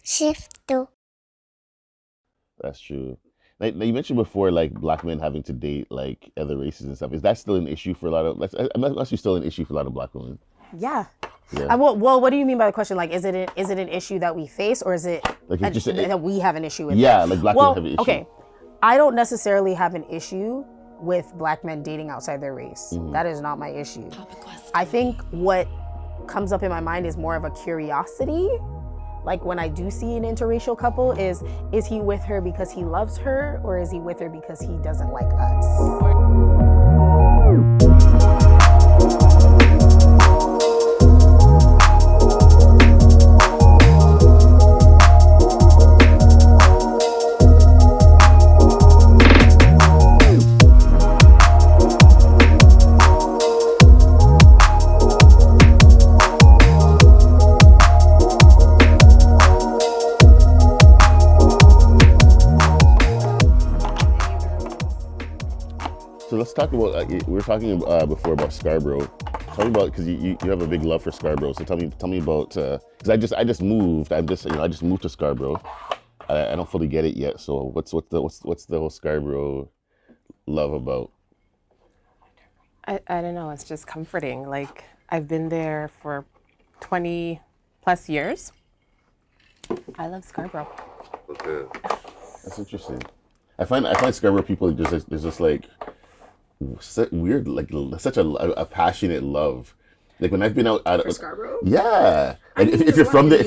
shift to. That's true. Now you mentioned before, like black men having to date like other races and stuff. Is that still an issue for a lot of? Must be still an issue for a lot of black women. Yeah. Yeah. Well, what do you mean by the question? Like, is it an issue that we face, or is it Like it's just that we have an issue with? Yeah, like black men have an issue. Okay, I don't necessarily have an issue with black men dating outside their race. That is not my issue. I think what comes up in my mind is more of a curiosity. Like when I do see an interracial couple, is he with her because he loves her, or is he with her because he doesn't like us? So let's talk about. We were talking before about Scarborough. Tell me about, because you have a big love for Scarborough. So tell me about, because I just moved. I just moved to Scarborough. I don't fully get it yet. So what's the whole Scarborough love about? I don't know. It's just comforting. Like I've been there for 20 plus years. I love Scarborough. Okay, that's interesting. I find Scarborough people just like weird, like such a passionate love. Like when I've been out For Scarborough? yeah. Like if you're from there,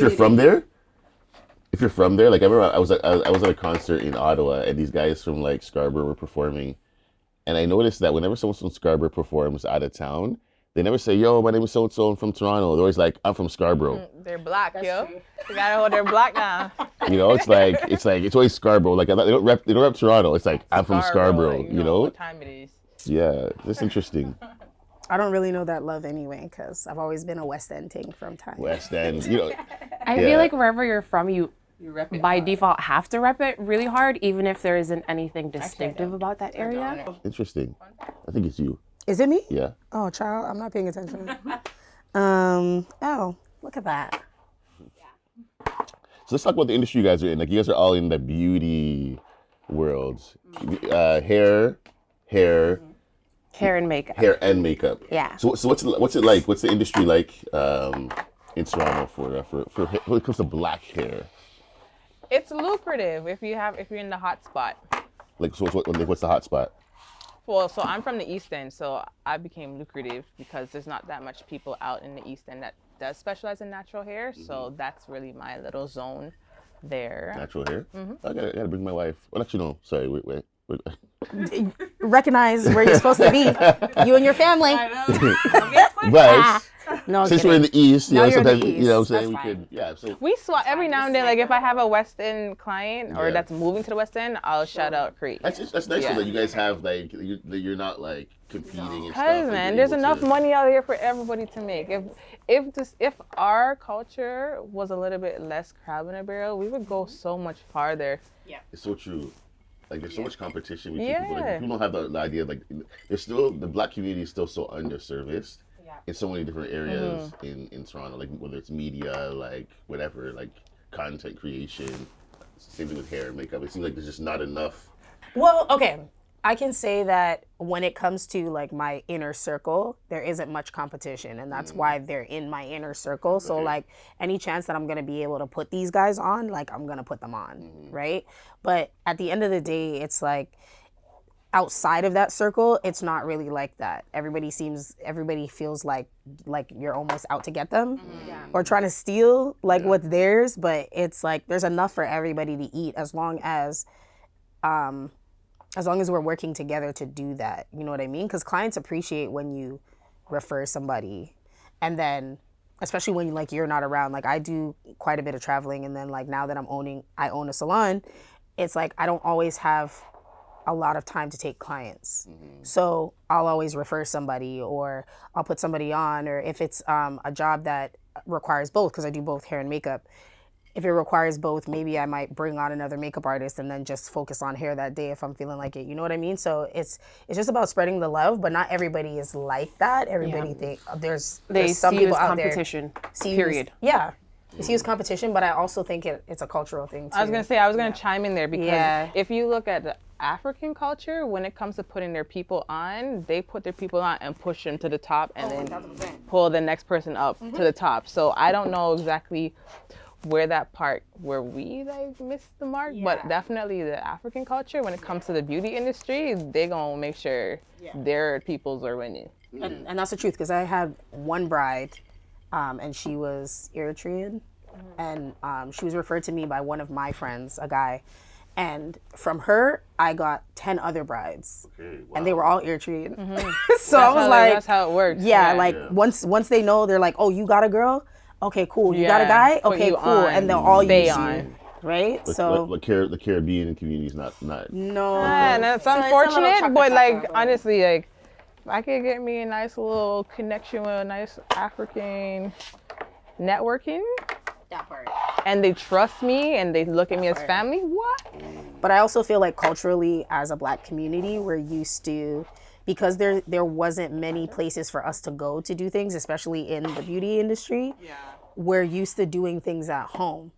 like I remember I was at a concert in Ottawa and these guys from like Scarborough were performing, and I noticed that whenever someone from Scarborough performs out of town, they never say, "Yo, my name is so and so, I'm from Toronto." They're always like, "I'm from Scarborough." They're black, yo. You gotta hold their black now. You know, it's always Scarborough. Like they don't rep Toronto. It's like I'm from Scarborough. Like, you know? what time it is. Yeah, that's interesting. I don't really know that love anyway, because I've always been a West End ting from time. West End, you know. I feel like wherever you're from, you rep it by hard. default have to rep it really hard, even if there isn't anything distinctive about that area. Interesting. I think it's you. Is it me? Yeah. Oh, child, I'm not paying attention. Oh, look at that. So let's talk about the industry you guys are in. Like you guys are all in the beauty world. Hair Hair and makeup. hair and makeup. Yeah. So what's it like? What's the industry like in Toronto for when it comes to black hair? It's lucrative if you're in the hot spot. Like so what's the hot spot? Well, so I'm from the East End, so I became lucrative because there's not that much people out in the East End that does specialize in natural hair. So that's really my little zone there. Natural hair? I gotta bring my wife. Well, actually, no. Sorry, wait. Recognize where you're supposed to be. You and your family. But No, I'm since kidding. we're in the East, you Now know, you're in the sometimes you know what East. I'm saying, we That's could, yeah. So We swap every now and then. Like if I have a West End client or Yeah. that's moving to the West End, I'll shout out Crete. that's nice Yeah. that you guys have like you're not like competing and stuff. Because like, man, you're there's able enough to- money out here for everybody to make. If our culture was a little bit less crab in a barrel, we would go so much farther. It's so true. Like there's so much competition between people. Like Yeah. people don't have the idea. Like there's still the black community is still so underserviced in so many different areas in Toronto. Like whether it's media, like whatever, like content creation. Same thing with hair and makeup. It seems like there's just not enough. Well, okay. I can say that when it comes to like my inner circle, there isn't much competition, and that's why they're in my inner circle. So like any chance that I'm gonna be able to put these guys on, like I'm gonna put them on, right? But at the end of the day, it's like outside of that circle, it's not really like that. Everybody feels like you're almost out to get them or trying to steal like what's theirs. But it's like there's enough for everybody to eat as long as we're working together to do that. You know what I mean? Because clients appreciate when you refer somebody, and then especially when like you're not around. Like I do quite a bit of traveling, and then like now that I own a salon, it's like I don't always have a lot of time to take clients. So I'll always refer somebody, or I'll put somebody on, or if it's a job that requires both, because I do both hair and makeup. If it requires both, maybe I might bring on another makeup artist and then just focus on hair that day if I'm feeling like it. You know what I mean? So it's just about spreading the love, but not everybody is like that. Everybody think there's They some see you people as out there competition. see you as- Period. yeah. It's huge competition, but I also think it's a cultural thing too. I was gonna say, I was gonna chime in there because Yeah. if you look at the African culture, when it comes to putting their people on, they put their people on and push them to the top and then 1000%. pull the next person up to the top. So I don't know exactly where we like missed the mark, but definitely the African culture, when it comes to the beauty industry, they gonna make sure their peoples are winning. And that's the truth, because I had one bride, and she was Eritrean, and she was referred to me by one of my friends, a guy, and from her I got 10 other brides, and they were all Eritrean. So I was like, that's how it works. Once they know, they're like, oh, you got a girl? Okay, cool. You got a guy? Put Okay, you cool. on. And they'll all Stay use on. you, right? The Caribbean community is not. No. And it's So it's a little unfortunate, chocolate but like chocolate, but- honestly, like if I could get me a nice little connection with a nice African networking, That part. and they trust me and they look at me as family, what? But I also feel like culturally, as a Black community, we're used to, because there wasn't many places for us to go to do things, especially in the beauty industry. We're used to doing things at home,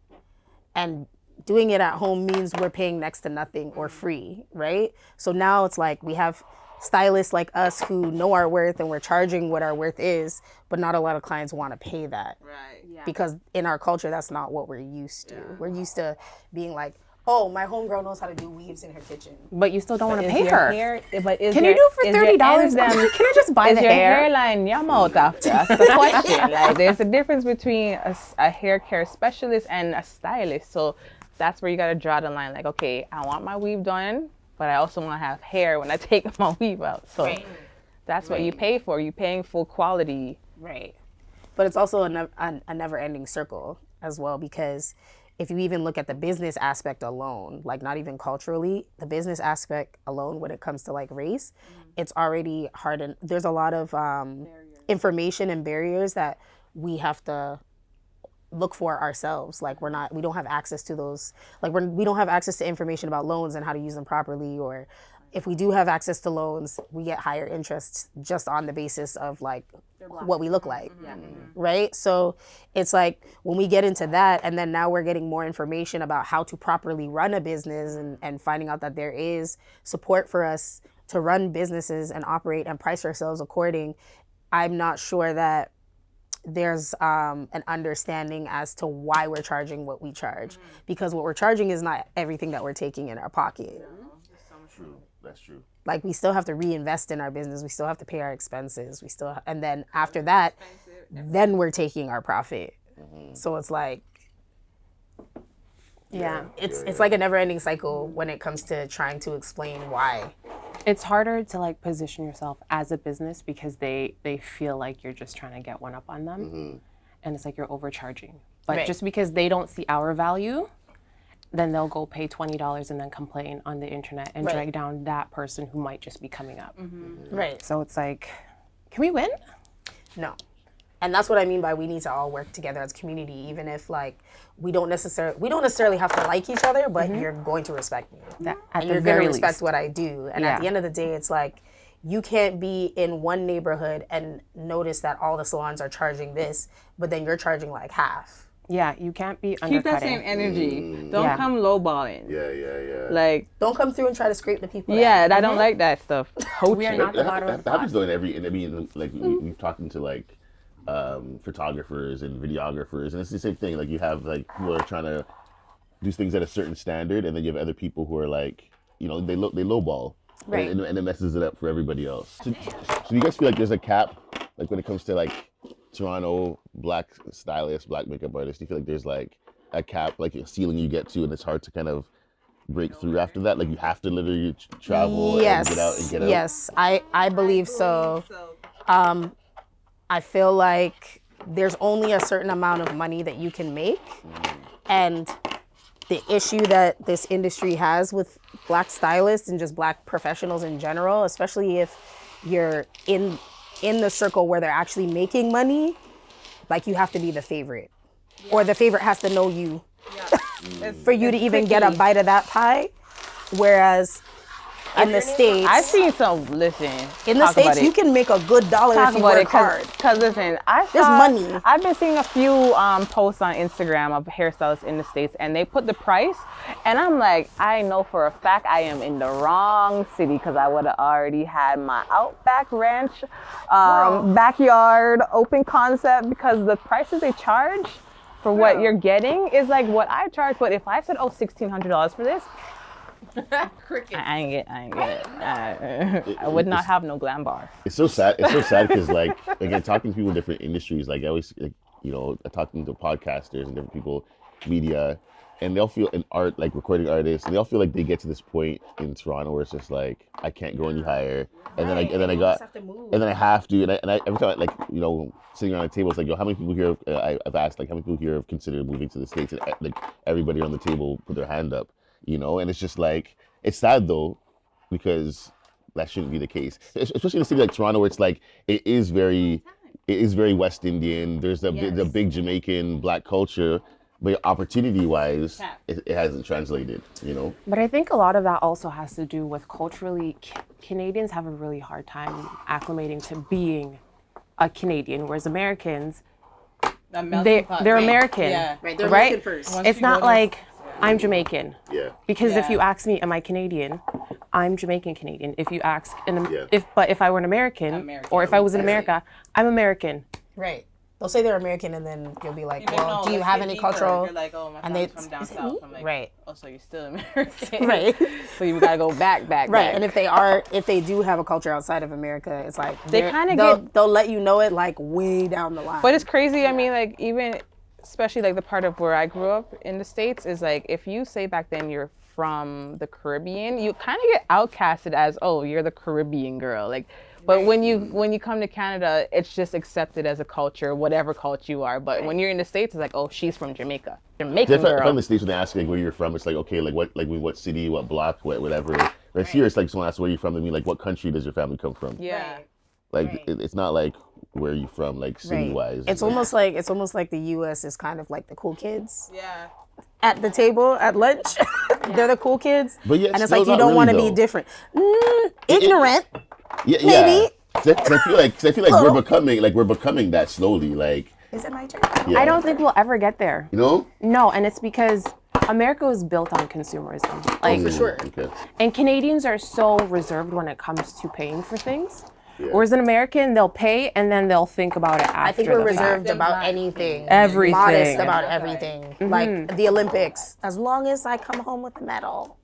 and doing it at home means we're paying next to nothing or free, right? So now it's like we have stylists like us who know our worth and we're charging what our worth is, but not a lot of clients want to pay that. Right. Because in our culture, that's not what we're used to. We're used to being like, oh, my homegirl knows how to do weaves in her kitchen. But you still don't want to pay her. Can you do for $30? Can I just buy is the your hair? hairline your mouth after? That's the question. Like, there's a difference between a hair care specialist and a stylist. So that's where you got to draw the line. Like, okay, I want my weave done, but I also want to have hair when I take my weave out. So that's what you pay for. You're paying full quality. Right. But it's also a never-ending circle as well, because if you even look at the business aspect alone, like not even culturally, the business aspect alone when it comes to like race, it's already hard. And there's a lot of information and barriers that we have to look for ourselves. Like we don't have access to those, like we don't have access to information about loans and how to use them properly, or if we do have access to loans, we get higher interest just on the basis of like what we look like, right? So it's like when we get into that, and then now we're getting more information about how to properly run a business, and finding out that there is support for us to run businesses and operate and price ourselves according. I'm not sure that there's an understanding as to why we're charging what we charge, because what we're charging is not everything that we're taking in our pocket. True. That's true. Like we still have to reinvest in our business. We still have to pay our expenses. And then after that, then we're taking our profit. So it's like, it's like a never-ending cycle when it comes to trying to explain why. It's harder to like position yourself as a business because they feel like you're just trying to get one up on them, and it's like you're overcharging. But just because they don't see our value, then they'll go pay $20 and then complain on the internet and drag down that person who might just be coming up. Right. So it's like, can we win? No. And that's what I mean by we need to all work together as a community, even if like we don't necessarily have to like each other, but you're going to respect me. And you're going to respect what I do. And at the end of the day, it's like you can't be in one neighborhood and notice that all the salons are charging this, but then you're charging like half. Yeah, you can't be Keep undercutting. that same energy. Don't come lowballing. Yeah. Like, don't come through and try to scrape the people. I don't like that stuff. We are not the bottom of the That happens pot. though in every like we've talking to like photographers and videographers, and it's the same thing. Like you have like people are trying to do things at a certain standard, and then you have other people who are like, they lowball, Right. and it messes it up for everybody else. So you guys feel like there's a cap, like when it comes to like Toronto Black stylists, Black makeup artists? Do you feel like there's like a cap, like a ceiling you get to, and it's hard to kind of break through after that? Like you have to literally travel and get out and get out? Yes, I believe so. I feel like there's only a certain amount of money that you can make, and the issue that this industry has with Black stylists and just Black professionals in general, especially if you're in the circle where they're actually making money, like you have to be the favorite, or the favorite has to know you for you to even get a bite of that pie. Whereas in the States. I've seen some. Listen, In the talk about States, it. you can make a good dollar Talk if you about work it, hard. Cause listen, There's money. I've been seeing a few posts on Instagram of hairstylists in the States, and they put the price, and I'm like, I know for a fact I am in the wrong city because I would have already had my Outback Ranch backyard open concept, because the prices they charge for what you're getting is like what I charge. But if I said, $1,600 for this, I ain't get it. I would not have no glam bar. It's so sad. It's so sad because, like, again, talking to people in different industries, like I always, like, talking to podcasters and different people, media, and they'll feel in art, like recording artists, and they'll feel like they get to this point in Toronto where it's just like, I can't go any higher, and then I have to, and I every time, like, sitting around the table, it's like, how many people here? I've asked, like, how many people here have considered moving to the States, and like everybody on the table put their hand up. And it's just like, it's sad though, because that shouldn't be the case, especially in a city like Toronto, where it's like, it is very West Indian. There's the big Jamaican black culture, but opportunity-wise, it hasn't translated, But I think a lot of that also has to do with culturally, Canadians have a really hard time acclimating to being a Canadian, whereas Americans, they're American, Right, they're American first. It's not like, I'm Jamaican. Yeah. Because if you ask me, am I Canadian? I'm Jamaican Canadian. If you ask, if I were an American, or if I was in America, I'm American. Right. They'll say they're American, and then you'll be like, Even well, though do you if have they any deeper, cultural? You're like, oh, my and family's from down south. I'm like, right. oh, so you're still American. Right. So you gotta go back. Right. And if they do have a culture outside of America, it's like They kinda they'll let you know it like way down the line. But it's crazy. I mean, like, even, especially like the part of where I grew up in the States, is like, if you say back then you're from the Caribbean, you kind of get outcasted as, oh, you're the Caribbean girl. Like, but when you come to Canada, it's just accepted as a culture, whatever culture you are. But when you're in the States, it's like, oh, she's from Jamaica. Jamaican girl. If I'm in the States and they ask like where you're from, it's like, okay, like what city, what block, whatever. Whereas here, it's like someone asks where you're from, I mean, like, what country does your family come from? Yeah. Like, it's not like where are you from, like city wise. It's almost like the U.S. is kind of like the cool kids. Yeah. At the table at lunch, they're the cool kids, But yet and it's still like you not don't really, want to though. be different. Ignorant. Yeah. Maybe. 'Cause I feel like we're becoming that slowly. Like, Is it my turn? yeah. I don't think we'll ever get there. No, and it's because America was built on consumerism. Like, For sure. Okay. And Canadians are so reserved when it comes to paying for things. Whereas an American, they'll pay and then they'll think about it after. I think we're the fact. reserved about anything. Everything. Modest about everything. Like the Olympics. As long as I come home with a medal.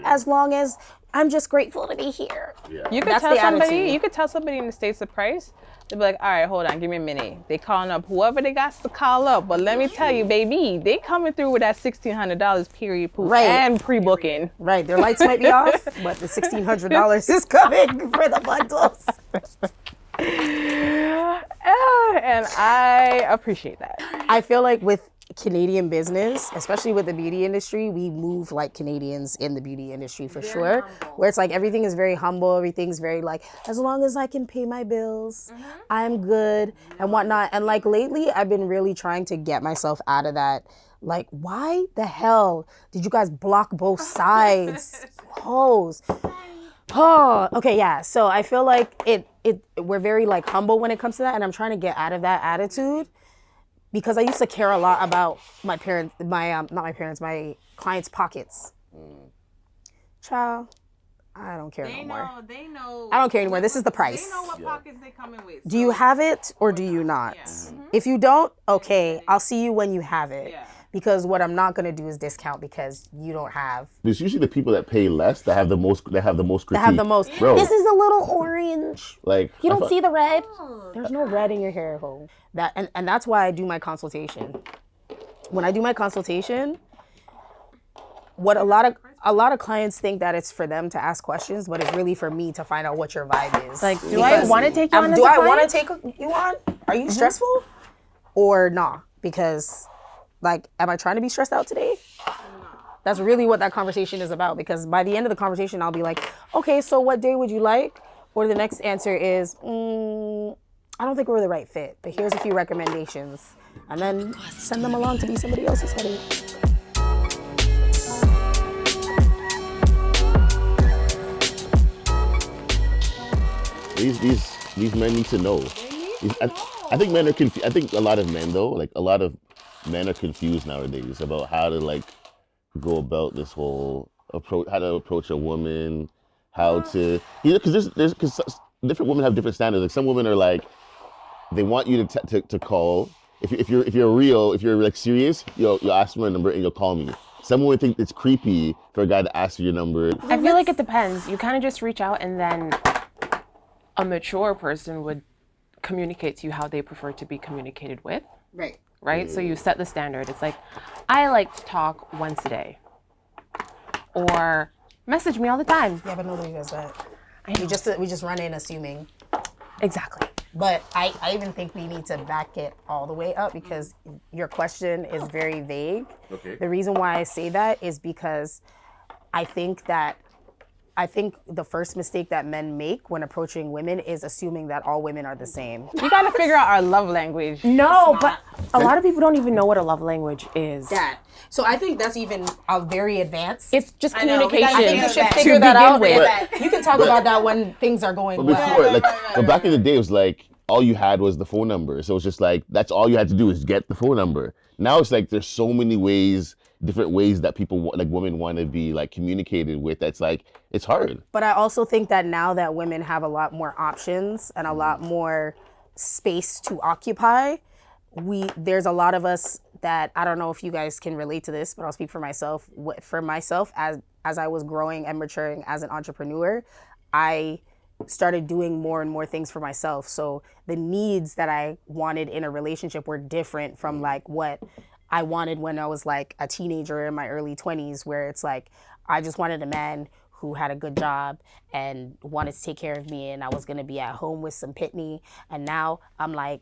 As long as I'm just grateful to be here. Yeah. You could That's tell the somebody. attitude. You could tell somebody in the States the price. They'll be like, all right, hold on, give me a minute. They calling up whoever they got to call up. But let me tell you, baby, they coming through with that $1,600 period poop and pre-booking. Right. Their lights might be off, but the $1,600 is coming for the bundles. And I appreciate that. I feel like with Canadian business, especially with the beauty industry, we move like Canadians in the beauty industry for sure. Where it's like everything is very humble, everything's very like, as long as I can pay my bills, I'm good and whatnot. And like lately, I've been really trying to get myself out of that. Like, why the hell did you guys block both sides? Hoes. Oh, okay, yeah. So I feel like we're very like humble when it comes to that, and I'm trying to get out of that attitude. Because I used to care a lot about my clients' pockets. Child, I don't care no more. They know. I don't care anymore. This is the price. They know what pockets they come in with. Do you have it or do you not? If you don't, okay, I'll see you when you have it. Yeah. Because what I'm not gonna do is discount because you don't have. There's usually the people that pay less that have the most critique. That have the most. Bro, This is a little orange. like, You don't see the red? There's no red in your hair hole. And that's why I do my consultation. When I do my consultation, what a lot of clients think that it's for them to ask questions, but it's really for me to find out what your vibe is. Like, do I want to take you on as do a I client? want to take you on? Are you stressful or not? Because, like, am I trying to be stressed out today? That's really what that conversation is about. Because by the end of the conversation, I'll be like, okay, so what day would you like? Or the next answer is, I don't think we're the right fit, but here's a few recommendations. And then send them along to be somebody else's headache. These men need to know. I think men are confused. I think a lot of men though, like a lot of men are confused nowadays about how to like go about this whole approach, how to approach a woman, how to, because because different women have different standards. Like some women are like, they want you to call. If you're like serious, you'll ask for my number and you'll call me. Some women think it's creepy for a guy to ask for your number. I feel like it depends. You kind of just reach out and then a mature person would communicate to you how they prefer to be communicated with. Right? So you set the standard. It's like, I like to talk once a day. Or message me all the time. Yeah, but nobody does that. I know. We just run in assuming. Exactly. But I even think we need to back it all the way up because your question is very vague. Okay. The reason why I say that is because I think the first mistake that men make when approaching women is assuming that all women are the same. We gotta figure out our love language. No, but a lot of people don't even know what a love language is. So I think that's even a very advanced. It's just communication. I think we should to figure that begin out. with. You can talk about that when things are going But well. before, but back in the day, it was like all you had was the phone number. So it's just like that's all you had to do is get the phone number. Now it's like there's so many ways, different ways that people like women want to be like communicated with. That's like it's hard. But I also think that now that women have a lot more options and a lot more space to occupy, there's a lot of us that I don't know if you guys can relate to this, but I'll speak for myself. For myself, as I was growing and maturing as an entrepreneur, I started doing more and more things for myself. So the needs that I wanted in a relationship were different from like what I wanted when I was like a teenager in my early 20s, where it's like I just wanted a man who had a good job and wanted to take care of me, and I was gonna be at home with some pitney. And now I'm like,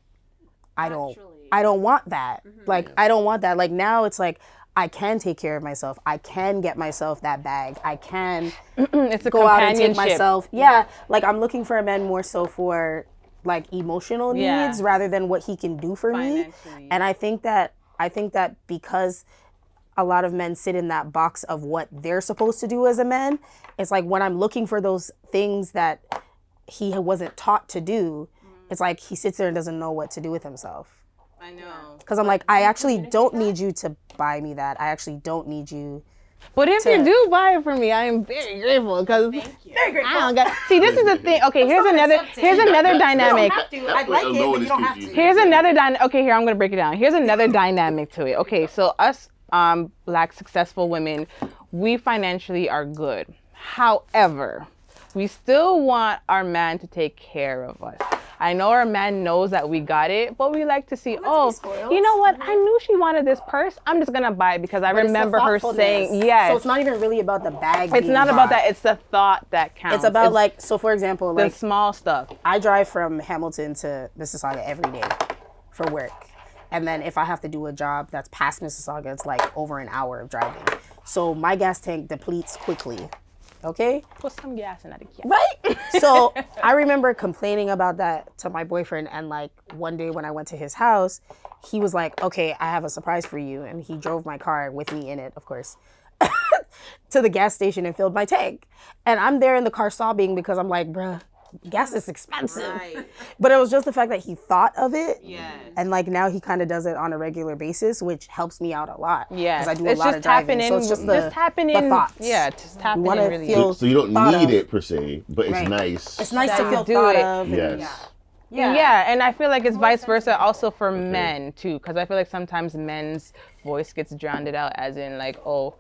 I don't want that. Like, I don't want that. Like now it's like, I can take care of myself. I can get myself that bag. I can It's a go out and take companionship. myself. Yeah. Like I'm looking for a man more so for like emotional needs rather than what he can do for me. Financially. And I think that because a lot of men sit in that box of what they're supposed to do as a man, it's like when I'm looking for those things that he wasn't taught to do, it's like he sits there and doesn't know what to do with himself. I know. Because I'm like, I actually don't need you to buy me that. I actually don't need you. But if you do buy it for me, I am very grateful because I don't got. See, this is the thing. Okay, here's another dynamic. I'd like it, but you don't have to. Here's another Okay, here I'm gonna break it down. Here's another dynamic to it. Okay, so us Black successful women, we financially are good. However, we still want our man to take care of us. I know our man knows that we got it, but we like to see, oh, you know what? I knew she wanted this purse. I'm just gonna buy it because I remember her saying yes. So it's not even really about the bag. It's not about that. It's the thought that counts. It's about like, so for example, the like small stuff. I drive from Hamilton to Mississauga every day for work. And then if I have to do a job that's past Mississauga, it's like over an hour of driving. So my gas tank depletes quickly. Okay? Put some gas in that. Right? So I remember complaining about that to my boyfriend, and like one day when I went to his house, he was like, okay, I have a surprise for you. And he drove my car with me in it, of course, to the gas station and filled my tank. And I'm there in the car sobbing because I'm like, bruh, gas is expensive. Right. But it was just the fact that he thought of it. Yes. And like now he kind of does it on a regular basis, which helps me out a lot. Yeah. Because I do a lot of driving. So it's just the thoughts. Yeah, just tapping in really. So you don't need it per se, but it's nice. It's nice to feel thought of. Yes. Yeah, and I feel like it's vice versa also for men too, because I feel like sometimes men's voice gets drowned out as in like, oh,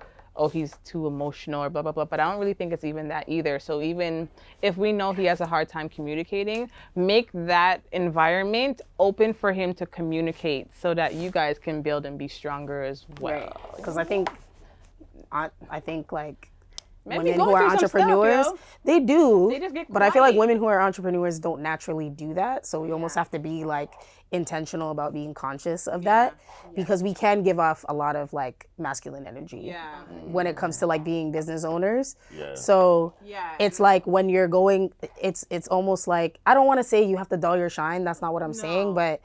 he's too emotional or blah, blah, blah. But I don't really think it's even that either. So even if we know he has a hard time communicating, make that environment open for him to communicate so that you guys can build and be stronger as well. Because I think like Maybe women who are entrepreneurs, they do. They just get but I feel like quiet. women who are entrepreneurs don't naturally do that. So we almost have to be like intentional about being conscious of that, because we can give off a lot of like masculine energy when it comes to like being business owners. So it's like when you're going, it's almost like, I don't want to say you have to dull your shine. That's not what I'm saying, but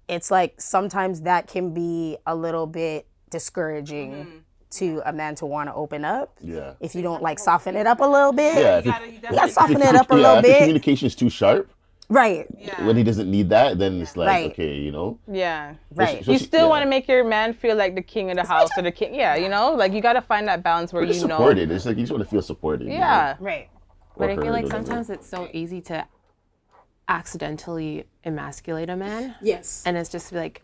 it's like sometimes that can be a little bit discouraging to a man to want to open up. If you don't like soften it up a little bit. Yeah, you gotta soften it up a little If the bit. communication is too sharp, Right. when he doesn't need that, then it's like, Right. okay, you know. Yeah. Right. Especially- You still yeah. want to make your man feel like the king of the house or the king. Yeah, you know, like you got to find that balance where But just you know. supported. It's like you just want to feel supported. you know? Yeah. Right. But Or I feel heard, like whatever. sometimes it's so easy to accidentally emasculate a man. Yes. And it's just like,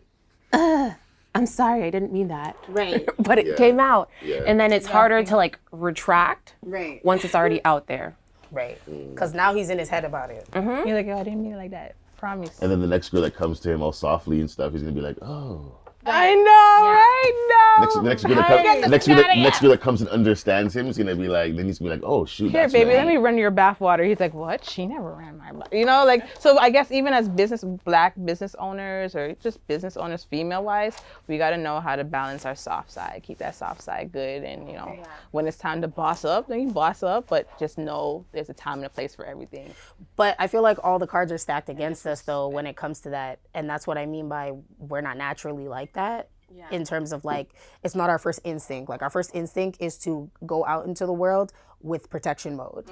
I'm sorry, I didn't mean that. Right. But it Yeah. came out. Yeah. And then it's harder to like retract Right. once it's already out there. Right. Because now he's in his head about it. You're like, yo, I didn't mean it like that. Promise. And then the next girl that comes to him all softly and stuff, he's gonna be like, oh. I know, right? No. Next girl next girl that comes and understands him is gonna be like, then he's gonna be like, oh shoot, Here, that's baby, right. let me run your bathwater. He's like, what? She never ran my bath. You know, like, so I guess even as black business owners or just business owners female-wise, we got to know how to balance our soft side, keep that soft side good. And, you know, when it's time to boss up, then you boss up, but just know there's a time and a place for everything. But I feel like all the cards are stacked against us, though, when it comes to that. And that's what I mean by we're not naturally like that. In terms of like, it's not our first instinct. Like, our first instinct is to go out into the world with protection mode.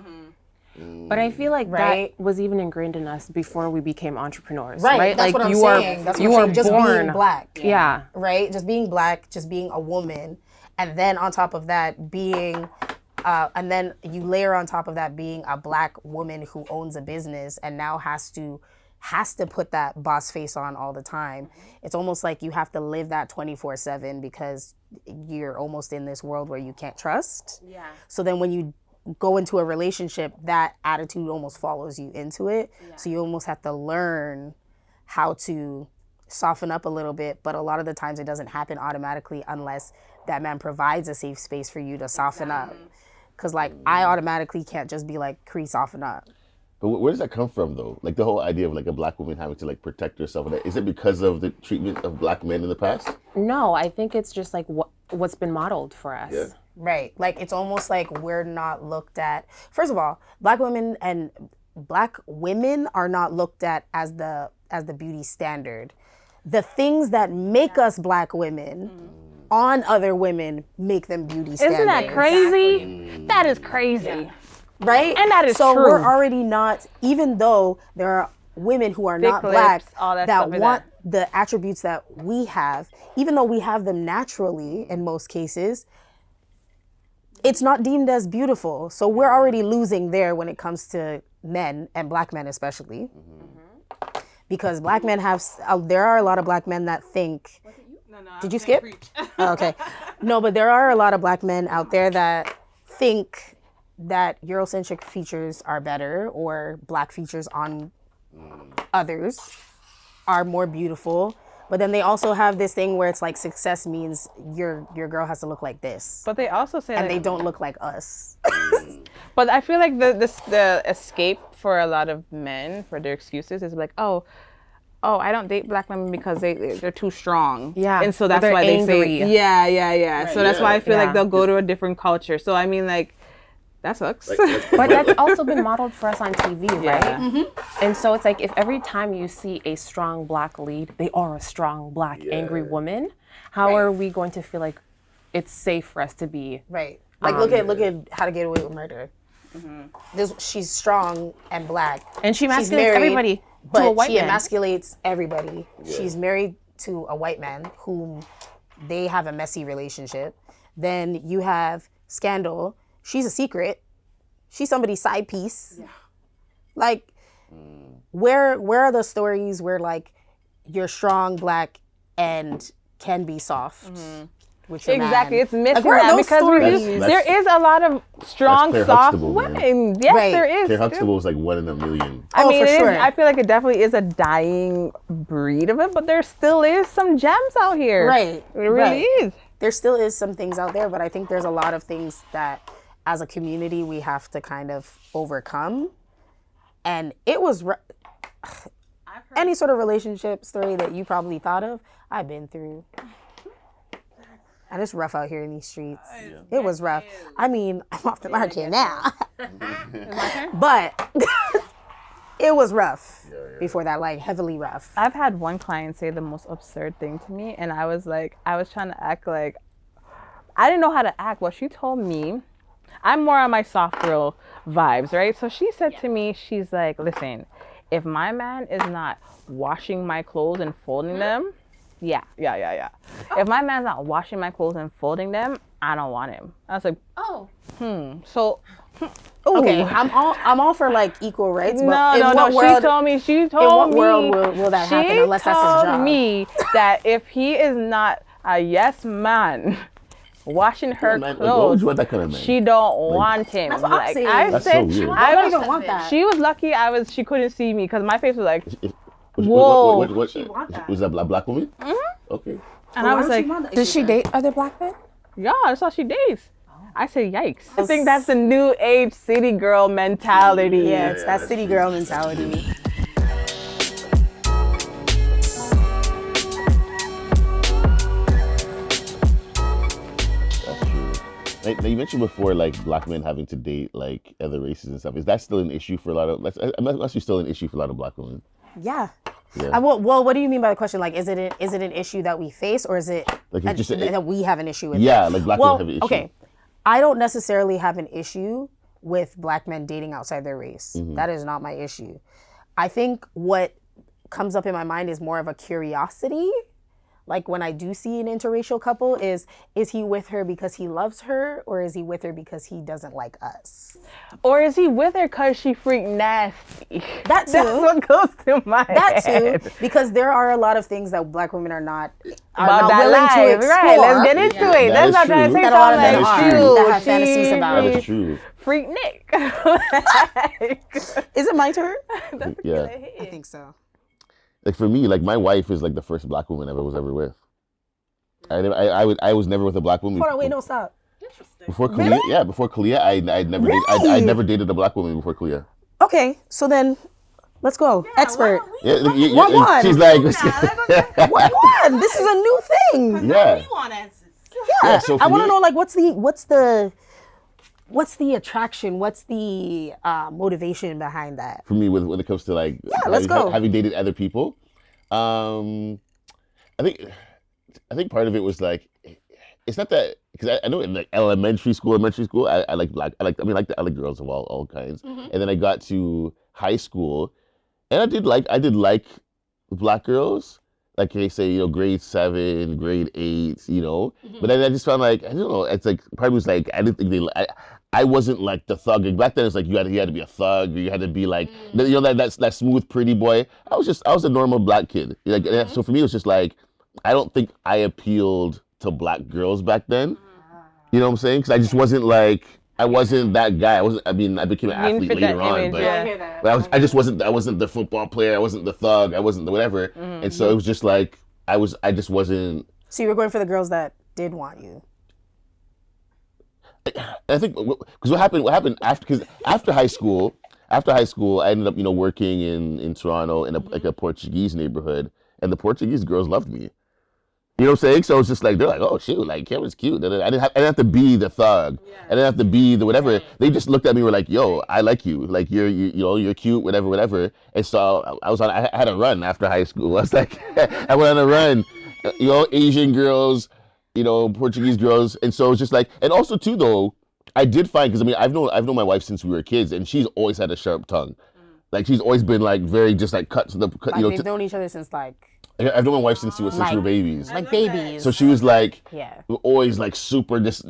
But I feel like Right. that was even ingrained in us before we became entrepreneurs. Right. Right. That's like what I'm you saying. are That's what you I'm are saying. Just born being black. Yeah. Right? Just being black, just being a woman. And then on top of that, being, and then you layer on top of that being a black woman who owns a business and now has to put that boss face on all the time. It's almost like you have to live that 24/7 because you're almost in this world where you can't trust. Yeah. So then when you go into a relationship, that attitude almost follows you into it. Yeah. So you almost have to learn how to soften up a little bit, but a lot of the times it doesn't happen automatically unless that man provides a safe space for you to soften up. Because like I automatically can't just be like, Cree, soften up. But where does that come from, though? Like the whole idea of like a black woman having to like protect herself. Is it because of the treatment of black men in the past? No, I think it's just like what's been modeled for us. Yeah. Right. Like it's almost like we're not looked at. First of all, black women are not looked at as the beauty standard. The things that make us black women on other women make them beauty standards. Isn't that crazy? That is crazy. Yeah. Right? And that is so true. we're already not, even though there are women who are not lips, black all that that stuff is want that. the attributes that we have, even though we have them naturally in most cases, it's not deemed as beautiful. So we're already losing there when it comes to men and black men especially. Because black men there are a lot of black men that think, did you skip? Oh, okay. No, but there are a lot of black men out there that think that Eurocentric features are better or black features on others are more beautiful. But then they also have this thing where it's like success means your girl has to look like this. But they also say And like, they don't look like us. But I feel like the escape for a lot of men for their excuses is like, oh, I don't date black women because they're too strong. Yeah. And so Or that's they're why they angry. say, yeah. So that's why I feel Yeah. like they'll go to a different culture. So I mean, like, that sucks. But that's also been modeled for us on TV, right? Yeah. And so it's like if every time you see a strong black lead, they are a strong black angry woman, how are we going to feel like it's safe for us to be? Right. Like look at How to Get Away with Murder. She's strong and black. And she She's emasculates married, everybody but to a white she man. emasculates everybody. She's married to a white man whom they have a messy relationship. Then you have Scandal. She's a secret. She's somebody's side piece. Yeah. Like, where are the stories where like you're strong, black, and can be soft? With your Exactly, man? it's missing where are that those because stories? there is a lot of strong, Claire soft Huxtable, man. women. Yes, Right. there is. Claire Huxtable was like 1 in a million. I mean, for it is, sure. I feel like it definitely is a dying breed of it, but there still is some gems out here. Right. It really right. is. There still is some things out there, but I think there's a lot of things that as a community we have to kind of overcome. And it was any sort of relationship story that you probably thought of, I've been through. And it's rough out here in these streets. It was rough. I mean, I'm off the market now. But it was rough before that, like heavily rough. I've had one client say the most absurd thing to me, and I was trying to act like I didn't know how to act. Well, she told me, I'm more on my soft girl vibes, right? So she said to me, she's like, listen, if my man is not washing my clothes and folding them, yeah. If my man's not washing my clothes and folding them, I don't want him. I was like, so. Okay, I'm all for like equal rights. But No. World, She told me. in what world will that happen unless that's his job? She told me that if he is not a yes man, washing her Man, clothes, you want that kind of man? she don't want him. That's what I'm saying. I That's said, so weird. I don't even want that. she was lucky. She couldn't see me because my face was like, Whoa. want that. Was that a black woman? Mm-hmm. Okay. and I was like, Does she date other black men? yeah, that's all she dates. I said, yikes. I think that's the new age city girl mentality. Yeah, it's that city girl mentality. That's true. Now you mentioned before, like black men having to date like other races and stuff. Is that still an issue for a lot of? Must be still an issue for a lot of black women. Yeah. Yeah. Well, what do you mean by the question? Like, is it an issue that we face, or is it Like, it's just that we have an issue with? Yeah, like black women have an issue. Okay, I don't necessarily have an issue with black men dating outside their race. Mm-hmm. That is not my issue. I think what comes up in my mind is more of a curiosity. Like when I do see an interracial couple, is he with her because he loves her, or is he with her because he doesn't like us? Or is he with her because she freak nasty? That too. That's what goes to my That head. too, because there are a lot of things that black women are not About that willing to life. explore. Right, let's get into it. That That's is not trying to true. say That a lot of something men like, are shoot, that have fantasies about. That is true. Freak Nick. Is it my turn? Yeah. I think so. Like for me, like my wife is like the first black woman I was ever with. I was never with a black woman. Hold on, wait, don't stop. Before Kalia, yeah, before Kalia, I'd never I'd never dated a black woman before Kalia. Okay, so then let's go. Expert. Yeah, One. she's like, What one? This is a new thing. yeah. Yeah. So for I want to me- know like what's the attraction? What's the motivation behind that? For me, when it comes to like let's go. having dated other people, I think part of it was like, it's not that, because I know in like elementary school, I like black, I like girls of all kinds. Mm-hmm. And then I got to high school, and I did like black girls, like they say, grade 7, grade 8, Mm-hmm. But then I just found like, I don't know, it's like, part of it was like, I didn't think I wasn't like the thug. Like, back then it's like you had to be a thug, or you had to be like, that smooth, pretty boy. I was a normal black kid. Like, so for me, it was just like, I don't think I appealed to black girls back then. You know what I'm saying? Because I just wasn't like, I wasn't that guy. I became an athlete fit that later on, image, but, yeah. but I wasn't the football player. I wasn't the thug. I wasn't the whatever. And so it was just like, I just wasn't. So you were going for the girls that did want you. I think because what happened after high school, I ended up working in Toronto in like a Portuguese neighborhood, and the Portuguese girls loved me. You know what I'm saying? So it's just like, they're like, oh shoot, like Cameron's cute. And I didn't have to be the thug. I didn't have to be the whatever. They just looked at me and were like, yo, I like you. Like you're cute, whatever. And so I had a run after high school. I was like, I went on a run. Asian girls, Portuguese girls. And so it's just like, and also too though, I did find, because I've known my wife since we were kids, and she's always had a sharp tongue. Like she's always been like very just like cut to the cut. Like they've known each other since like I've known my wife since we were babies. like babies. So she was like, Yeah. always like super just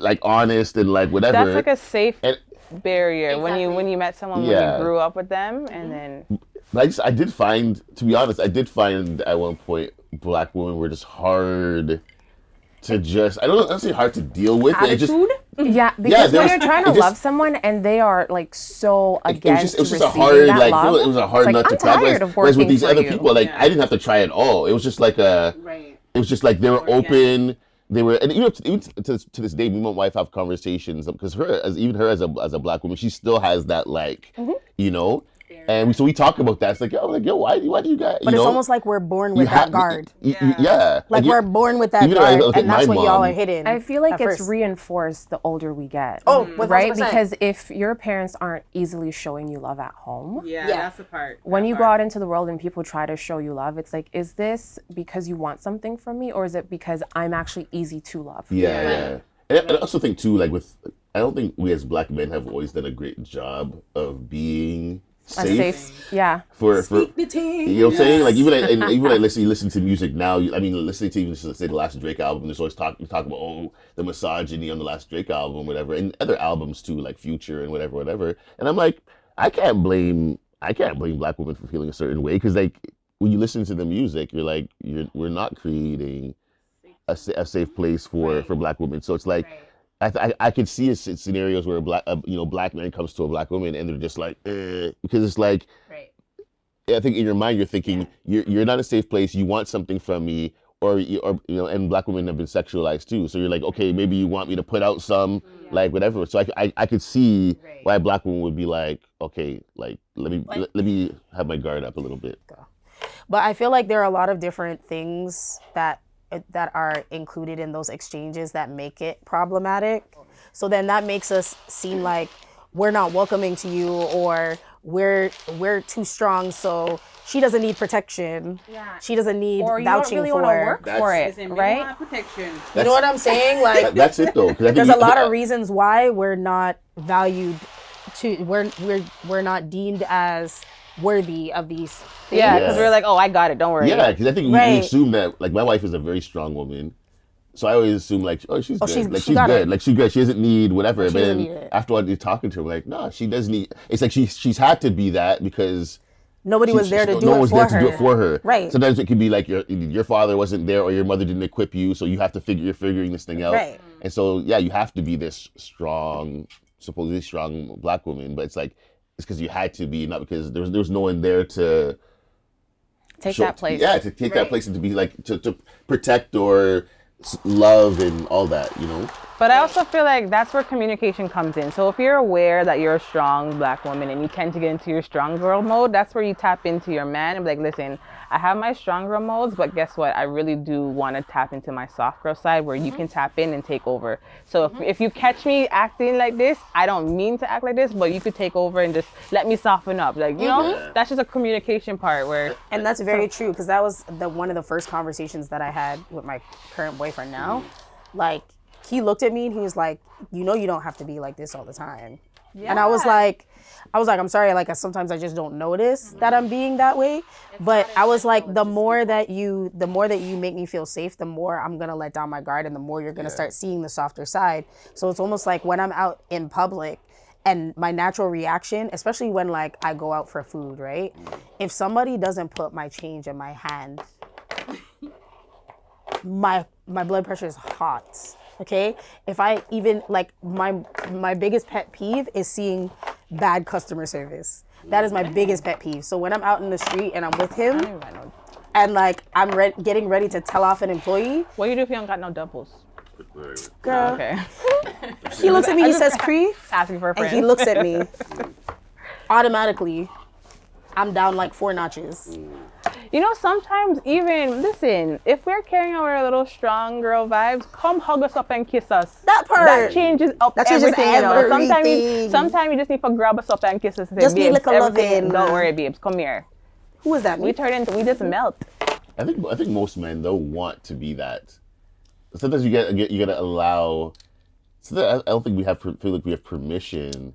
like honest and like whatever. That's like a safe And- barrier when you met someone when Yeah. you grew up with them, and then But I did find, to be honest, at one point black women were just hard to just, I don't say hard to deal with. It just, Yeah, because there when was- you're trying to it just- love someone and they are like so against it was just a receiving hard, that like, love, it was a hard it's nut like, to I'm crack. tired of Whereas with working these for other you. people, like, I didn't have to try at all. It was just like it was just like they were open. They were, and even to this day, me and my wife have conversations, because even her as a black woman, she still has that like, and so we talk about that. It's like, yo, why do you guys? But it's almost like we're born with that guard. Yeah. Like we're born with that even though I guard, look at and that's my what y'all mom- are hidden. I feel like at it's first. reinforced the older we get. Oh, 1000%. right? Because if your parents aren't easily showing you love at home, Yeah, Yeah. that's the part. when you go out into the world and people try to show you love, it's like, is this because you want something from me, or is it because I'm actually easy to love? Yeah. And I also think too, like I don't think we as black men have always done a great job of being safe Yeah. for you know what I'm saying? Like even like listen to music now. I mean, listening to even say the last Drake album, there's always talk about the misogyny on the last Drake album, whatever, and other albums too, like Future and whatever. And I'm like, I can't blame black women for feeling a certain way, because like when you listen to the music, you're like we're not creating a safe place for black women. So it's like. I could see scenarios where a black man comes to a black woman and they're just like, because it's like, I think in your mind you're thinking you're not a safe place. You want something from me, or and black women have been sexualized too. So you're like, okay, maybe you want me to put out some like whatever. So I could see why a black woman would be like, okay, like let me have my guard up a little bit. But I feel like there are a lot of different things that are included in those exchanges that make it problematic. So then that makes us seem like we're not welcoming to you, or we're too strong, so she doesn't need protection. She doesn't need or vouching you don't really for. want to work for it, Listen, right? Protection. You know what I'm saying? Like That's it though. 'Cause I think there's a lot of reasons why we're not valued we're not deemed as worthy of these things. Yeah, because we're like, oh, I got it. Don't worry. Yeah, because I think we assume that, like, my wife is a very strong woman, so I always assume like, oh, she's good, like she's good, like she's good. She doesn't need whatever. But then after you're talking to her, I'm like, no, she does need. It's like she's had to be that because nobody was there to do it for her. Right. Sometimes it could be like your father wasn't there, or your mother didn't equip you, so you have to you're figuring this thing out. Right. And so you have to be this strong, supposedly strong black woman, but it's like it's because you had to be, not because there was no one there to take that place. Yeah, to take that place and to be like to protect or love and all that, But I also feel like that's where communication comes in. So if you're aware that you're a strong black woman and you tend to get into your strong girl mode, that's where you tap into your man and be like, listen, I have my strong girl modes, but guess what? I really do want to tap into my soft girl side where you can tap in and take over. So if you catch me acting like this, I don't mean to act like this, but you could take over and just let me soften up. Like, that's just a communication part where... And that's very true, because that was one of the first conversations that I had with my current boyfriend now. Like, he looked at me and he was like, you don't have to be like this all the time. Yeah. And I was like, I'm sorry, like sometimes I just don't notice that I'm being that way. But I was like, the more that you make me feel safe, the more I'm gonna let down my guard, and the more you're gonna start seeing the softer side. So it's almost like when I'm out in public, and my natural reaction, especially when like I go out for food, right? If somebody doesn't put my change in my hand, my blood pressure is hot. Okay, if I even like my biggest pet peeve is seeing bad customer service. That is my biggest pet peeve. So when I'm out in the street and I'm with him, and like I'm getting ready to tell off an employee, what do you do if you don't got no doubles? Girl, okay. He looks at me. He says, "Cree," asking for a friend. and he looks at me. Automatically, I'm down like 4 notches. Sometimes even, listen, if we're carrying our little strong girl vibes, come hug us up and kiss us. That part. That changes up everything, everything. Sometimes you just need to grab us up and kiss us and say, just need babes, like a loving. Don't worry, babes, come here. Who is that? We just melt. I think most men though want to be that. Sometimes you gotta allow. I don't think feel like we have permission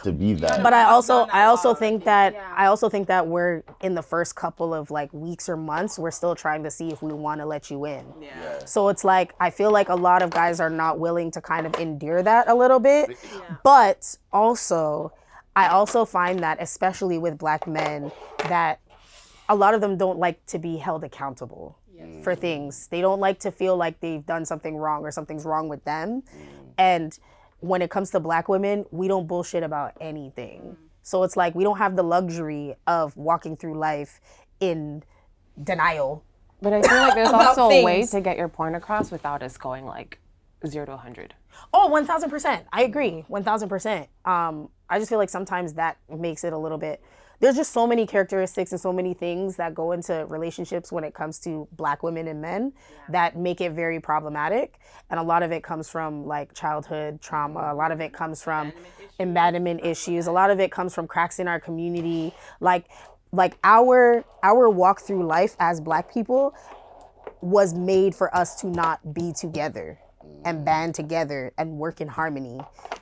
to be that. But I also think that we're in the first couple of like weeks or months, we're still trying to see if we want to let you in. Yeah. So it's like I feel like a lot of guys are not willing to kind of endure that a little bit. Yeah. But also, I also find that especially with black men that a lot of them don't like to be held accountable for things. They don't like to feel like they've done something wrong or something's wrong with them. And when it comes to black women, we don't bullshit about anything. So it's like we don't have the luxury of walking through life in denial. But I feel like there's also a way to get your point across without us going like 0 to 100. Oh, 1,000%. I agree. 1,000%. I just feel like sometimes that makes it a little bit... There's just so many characteristics and so many things that go into relationships when it comes to black women and men that make it very problematic. And a lot of it comes from like childhood trauma. A lot of it comes from abandonment issues. A lot of it comes from cracks in our community. Like our walk through life as black people was made for us to not be together. and band together and work in harmony.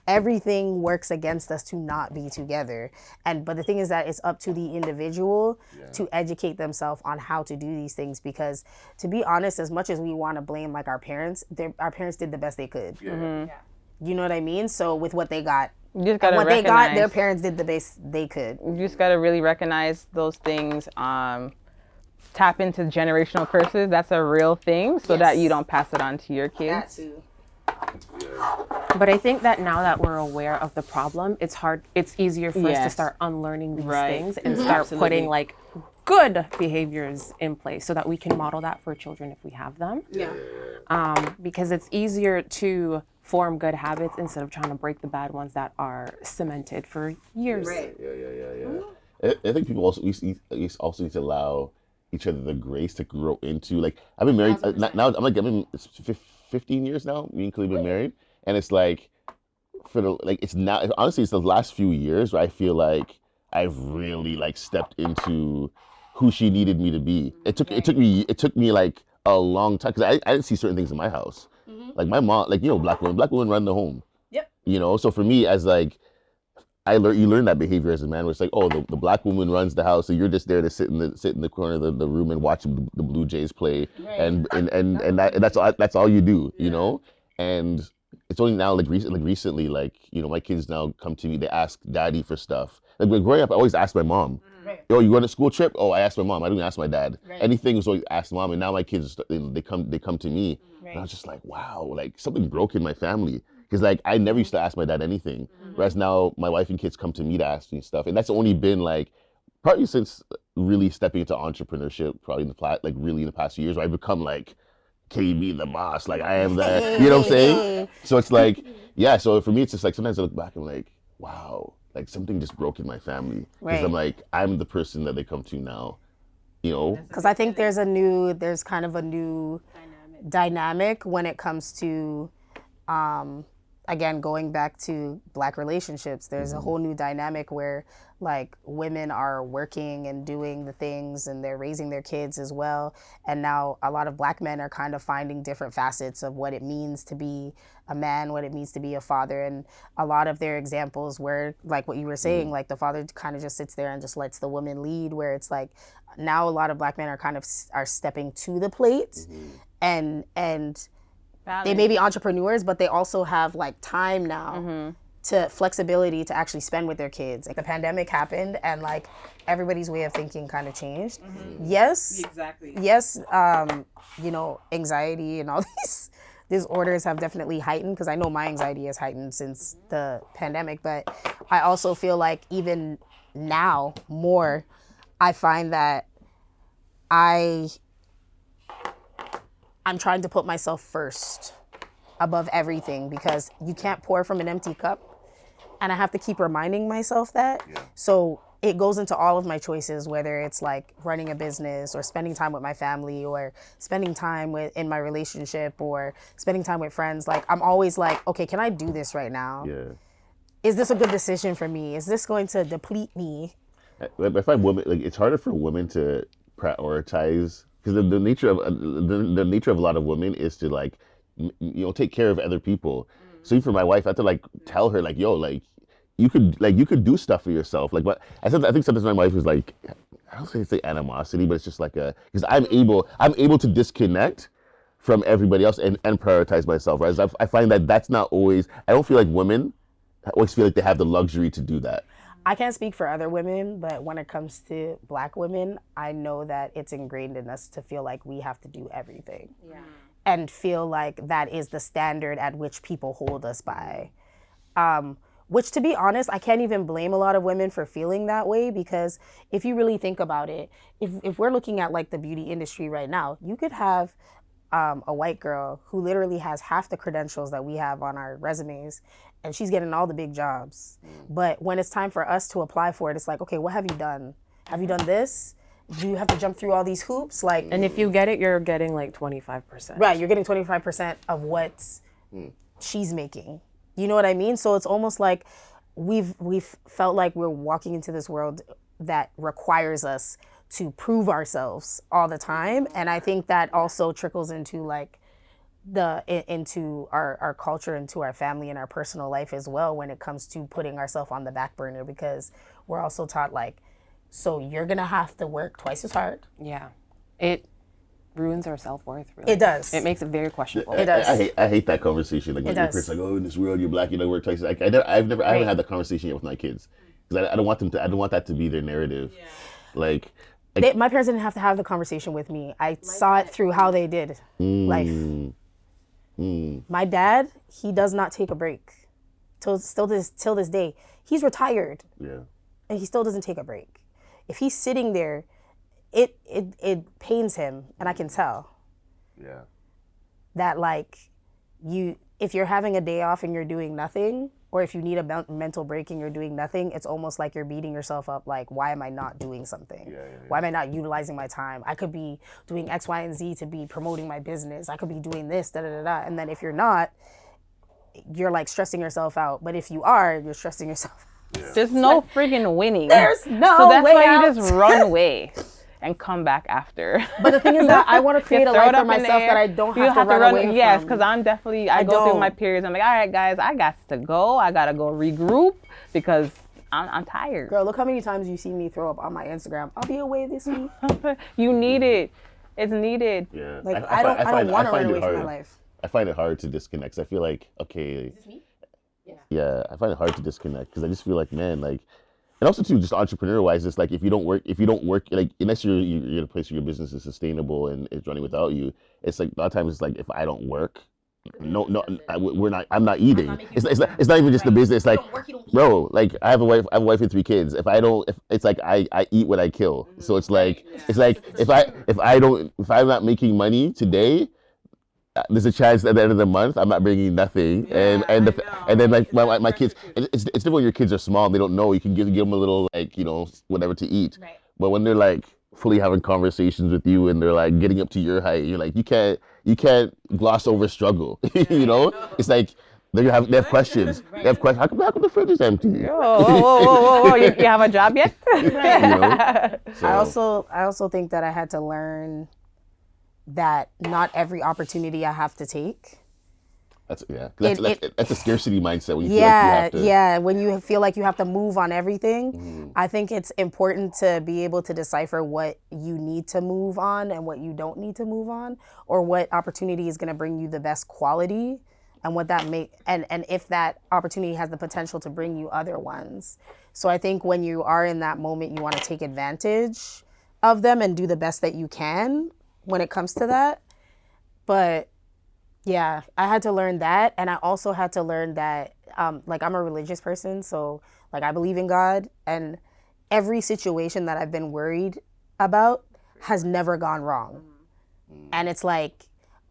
Everything works against us to not be together. But the thing is that it's up to the individual to educate themselves on how to do these things, because to be honest, as much as we want to blame like our parents did the best they could. You know what I mean? So with what they got, You just gotta what they recognize. got, their parents did the best they could. You just gotta really recognize those things. Tap into generational curses. That's a real thing, so that you don't pass it on to your kids. But I think that now that we're aware of the problem, it's easier for us to start unlearning these things and start putting like good behaviors in place so that we can model that for children if we have them. Because it's easier to form good habits instead of trying to break the bad ones that are cemented for years. I think people also we also need to allow each other the grace to grow into, like, I've been married now. I've been 15 years now. Me and Khalid been married, and it's like it's now, honestly, it's the last few years where I feel like I've really like stepped into who she needed me to be. It took me like a long time, because I didn't see certain things in my house. Like my mom, like, black women run the home. So for me, as like, you learn that behavior as a man, where it's like, oh, the black woman runs the house, so you're just there to sit in the corner of the room and watch the Blue Jays play, and that's all you do, And it's only now, like recently, like, my kids now come to me, they ask daddy for stuff. Like, when growing up, I always asked my mom, "Yo, you on a school trip?" Oh, I asked my mom. I didn't ask my dad. Anything was always asked mom, and now my kids, they come to me, and I was just like, wow, like something broke in my family. Because, like, I never used to ask my dad anything. Whereas now my wife and kids come to me to ask me stuff. And that's only been, like, probably since really stepping into entrepreneurship, probably in the past few years, where I've become, like, KB the boss. Like, I am the, you know what I'm saying? So it's like, so for me, it's just like, sometimes I look back and I'm like, wow, like something just broke in my family. Because I'm like, I'm the person that they come to now, Because I think there's kind of a new dynamic when it comes to, again, going back to Black relationships. There's a whole new dynamic where, like, women are working and doing the things, and they're raising their kids as well. And now a lot of Black men are kind of finding different facets of what it means to be a man, what it means to be a father. And a lot of their examples were, like what you were saying, like the father kind of just sits there and just lets the woman lead, where it's like, now a lot of Black men are stepping to the plate, and they may be entrepreneurs, but they also have like time now to flexibility to actually spend with their kids. Like, the pandemic happened, and like everybody's way of thinking kind of changed. Yes, exactly. Yes, anxiety and all these disorders have definitely heightened, because I know my anxiety has heightened since the pandemic. But I also feel like even now more, I find that I'm trying to put myself first above everything, because you can't pour from an empty cup. And I have to keep reminding myself that. So it goes into all of my choices, whether it's like running a business or spending time with my family or spending time in my relationship or spending time with friends. Like, I'm always like, okay, can I do this right now? Is this a good decision for me? Is this going to deplete me? I find women, like, it's harder for women to prioritize, because the nature of a lot of women is to, like, take care of other people. So even for my wife, I have to, like, tell her, like, yo, like, you could do stuff for yourself. Like, but I think sometimes my wife is like, I don't say animosity, but it's just like because I'm able to disconnect from everybody else and prioritize myself. Right? I find that that's not always. I don't feel like women always feel like they have the luxury to do that. I can't speak for other women, but when it comes to Black women, I know that it's ingrained in us to feel like we have to do everything. And feel like that is the standard at which people hold us by. Which, to be honest, I can't even blame a lot of women for feeling that way, because if you really think about it, if we're looking at like the beauty industry right now, you could have a white girl who literally has half the credentials that we have on our resumes, and she's getting all the big jobs. But when it's time for us to apply for it, it's like, okay, what have you done? Have you done this? Do you have to jump through all these hoops? Like, and if you get it, you're getting like 25%. Right, you're getting 25% of what she's making. You know what I mean? So it's almost like we've felt like we're walking into this world that requires us to prove ourselves all the time. And I think that also trickles into, like, into our culture, into our family and our personal life as well when it comes to putting ourselves on the back burner, because we're also taught like, so you're gonna have to work twice as hard. Yeah. It ruins our self-worth, really. It does. It makes it very questionable. It does. I hate that conversation. Like when your parents like, oh, in this world you're black, you don't work twice. Like I haven't had that conversation yet with my kids because I don't want that to be their narrative. Yeah. Like my parents didn't have to have the conversation with me. I saw it through how they did life. My dad, he does not take a break. Till this day, he's retired. Yeah. And he still doesn't take a break. If he's sitting there, it pains him, and I can tell. Yeah. That like if you're having a day off and you're doing nothing, or if you need a mental break and you're doing nothing, it's almost like you're beating yourself up. Like, why am I not doing something? Yeah. Why am I not utilizing my time? I could be doing X, Y, and Z to be promoting my business. I could be doing this, da da da da. And then if you're not, you're like stressing yourself out. But if you are, you're stressing yourself out. Yeah. There's no friggin' winning. There's no So that's way why out. you just run away and come back after. But the thing is that I want to create a life for myself that I don't have to run away from. Yes, because I'm definitely, I go through my periods. I'm like, all right, guys, I got to go. I got to go regroup because I'm tired. Girl, look how many times you see me throw up on my Instagram. I'll be away this week. You need it. It's needed. Yeah. Like, I don't want to run away from my life. I find it hard to disconnect. I feel like, okay. Is this me? Yeah, I find it hard to disconnect because I just feel like, man, like, and also too, just entrepreneurial wise, it's like if you don't work, like unless you're in a place where your business is sustainable and it's running without you, it's like a lot of times it's like if I don't work, I'm not eating. It's not even just the business. Like, bro, like I have a wife and 3 kids. If it's like I eat what I kill. So it's like if I'm not making money today, there's a chance at the end of the month I'm not bringing nothing, and then like my kids, it's different when your kids are small and they don't know. You can give them a little like whatever to eat, right. But when they're like fully having conversations with you and they're like getting up to your height, you're like you can't gloss over struggle. It's like they have questions. They have questions. How come the fridge is empty? Whoa. You have a job yet? So. I also think that I had to learn that not every opportunity I have to take. That's a scarcity mindset when you feel like you have to. Yeah, when you feel like you have to move on everything. I think it's important to be able to decipher what you need to move on and what you don't need to move on, or what opportunity is going to bring you the best quality, and what that and if that opportunity has the potential to bring you other ones. So I think when you are in that moment, you want to take advantage of them and do the best that you can when it comes to that. But yeah, I had to learn that. And I also had to learn that, like, I'm a religious person. So like, I believe in God, and every situation that I've been worried about has never gone wrong. And it's like,